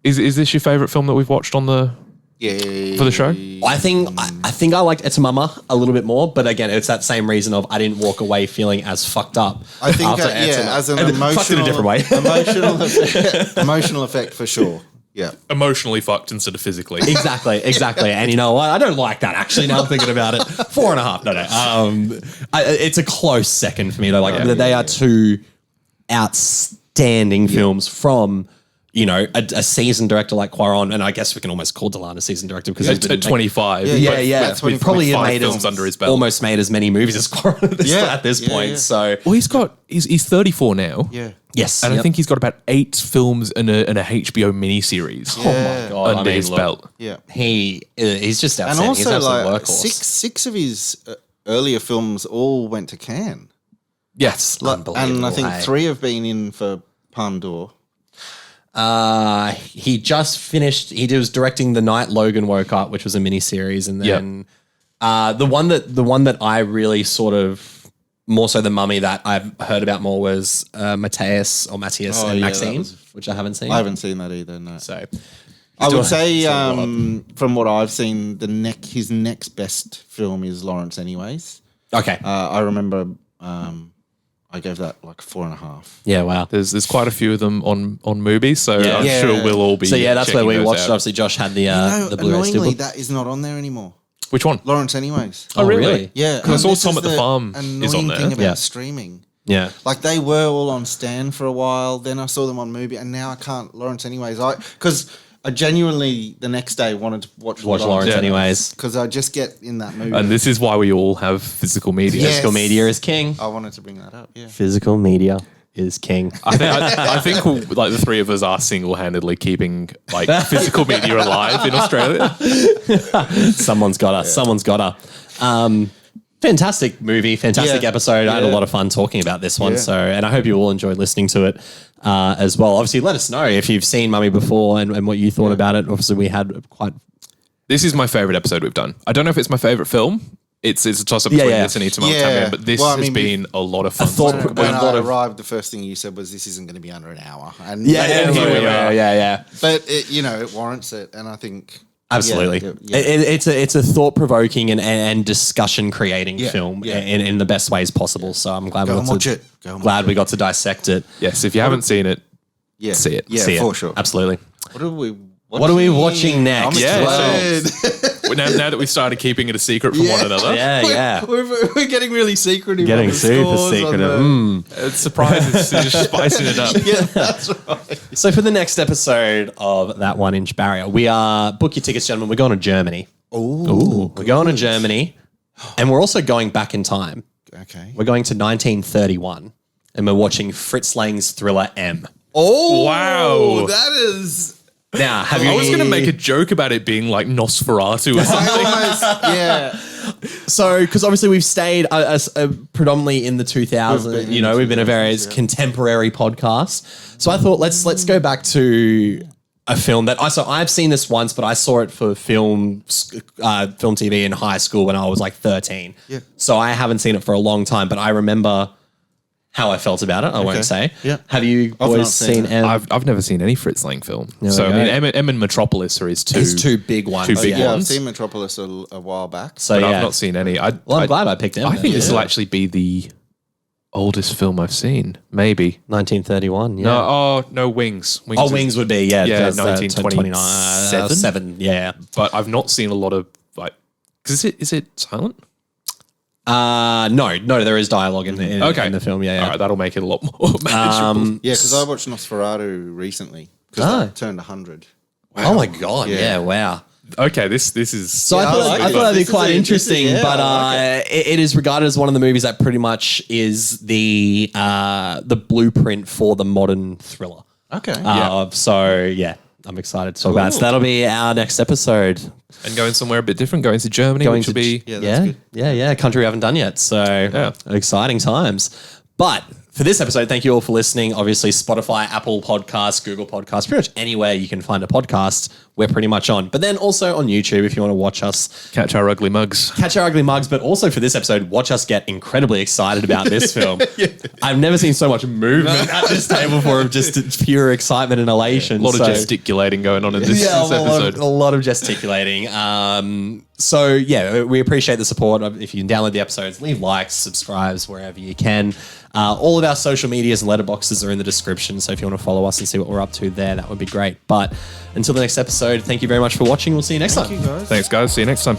is this your favorite film that we've watched on the for the show? I think I liked Etumama a little bit more, but again, it's that same reason of I didn't walk away feeling as fucked up. I think, after as an fucked in a different way. emotional effect for sure. Yeah. Emotionally fucked instead of physically. Exactly. And you know what? I don't like that actually. Now I'm thinking about it. 4.5. No. It's a close second for me though. Like they are two outstanding films from, you know, a seasoned director like Cuarón, and I guess we can almost call Dolan a seasoned director because he's been at 25. We've probably made films under his belt. almost made as many movies as Cuarón at this point. So Well, he's 34 now. Yeah. yes, And I think he's got about 8 films and a HBO miniseries oh my god, under his belt. Yeah. he's just And outstanding. He's also, an absolute like, workhorse. six of his earlier films all went to Cannes. Yes. And I think 3 have been in for Palme d'Or. He just finished. He was directing The Night Logan Woke Up, which was a miniseries, and then the one that I really sort of more so the Mummy that I've heard about more was Matthias and Maxine, which I haven't seen. I haven't seen that either. No. So I would say, from what I've seen, his next best film is Lawrence. Anyways, okay, I remember. I gave that like 4.5. yeah, wow. There's quite a few of them on movies, so I'm sure we'll all be. So that's where checking we those watched. out. Obviously, Josh had the Blu-ray annoyingly, steelbook. that is not on there anymore. Which one? Lawrence, anyways. Oh, really? Yeah, Because I and saw this Tom is at the Farm is on annoying there. thing about Yeah. streaming. Yeah. Like they were all on Stan for a while, then I saw them on Movie, and now I can't. Lawrence, anyways. Because I genuinely the next day wanted to watch Lawrence anyways. because I just get in that movie. And this is why we all have physical media. Yes. Physical media is king. I wanted to bring that up. Yeah. Physical media is king. I think like the 3 of us are single-handedly keeping like physical media alive in Australia. Someone's got us. Someone's got her. Fantastic movie, fantastic episode. I had a lot of fun talking about this one. Yeah. So, and I hope you all enjoyed listening to it as well. Obviously, let us know if you've seen Mummy before and what you thought about it. Obviously, we had quite. This is my favorite episode we've done. I don't know if it's my favorite film. It's a toss-up between this and Itzimama Tambien, but this has been a lot of fun. When I arrived, the first thing you said was, "This isn't going to be under an hour." And Yeah. But it warrants it, and I think Absolutely. Yeah. It's a thought-provoking and discussion-creating film in the best ways possible. So I'm glad we got to dissect it. Yes, if you haven't seen it, see it. Yeah, See for it. sure. Absolutely. What are we watching next? Now that we've started keeping it a secret from one another, We're getting really secretive. Getting super secretive. it's surprising. It's just spicing it up. Yeah, that's right. So for the next episode of That 1 Inch Barrier, we are, book your tickets, gentlemen. We're going to Germany. Ooh, we're going to Germany, and we're also going back in time. Okay. We're going to 1931, and we're watching Fritz Lang's thriller M. Oh, wow. That is. Now, I was going to make a joke about it being like Nosferatu or something. So, because obviously we've stayed predominantly in the 2000s, we've been a very contemporary podcast. So I thought let's go back to a film that I've seen this once, but I saw it for film TV in high school when I was like 13. Yeah. So I haven't seen it for a long time, but I remember how I felt about it. I won't say. Yeah. Have you I've boys not seen seen? it. I've never seen any Fritz Lang film. So, we I go. mean, M and Metropolis are his two big ones. Two big Yeah, I've ones. seen Metropolis a while back. So But yeah, I've not seen any. well, I'm glad I picked it. I think this will actually be the oldest film I've seen. Maybe. 1931. Yeah. No, Wings. Oh, Wings would be, yeah. 1927. 7, yeah. But I've not seen a lot of because is it silent? No, there is dialogue in the film, yeah. All right, that'll make it a lot more manageable. Yeah, because I watched Nosferatu recently because I turned 100. Oh my God, yeah, wow. Okay, this is So I thought that'd be quite interesting, but it is regarded as one of the movies that pretty much is the blueprint for the modern thriller. Okay. So yeah, I'm excited to talk about it. So that'll be our next episode. and going somewhere a bit different, going to Germany, which will be a country we haven't done yet. So exciting times. But for this episode, thank you all for listening. Obviously, Spotify, Apple Podcasts, Google Podcasts, pretty much anywhere you can find a podcast, we're pretty much on. But then also on YouTube, if you want to watch us. catch our ugly mugs. But also for this episode, watch us get incredibly excited about this film. I've never seen so much movement at this table before of just pure excitement and elation. A lot of gesticulating going on in this episode. A lot of gesticulating. So yeah, we appreciate the support. If you can download the episodes, leave likes, subscribes wherever you can. All of our social medias and letterboxes are in the description. So if you want to follow us and see what we're up to there, that would be great. But until the next episode, thank you very much for watching. We'll see you next time. Thank you, guys. Thanks, guys. See you next time.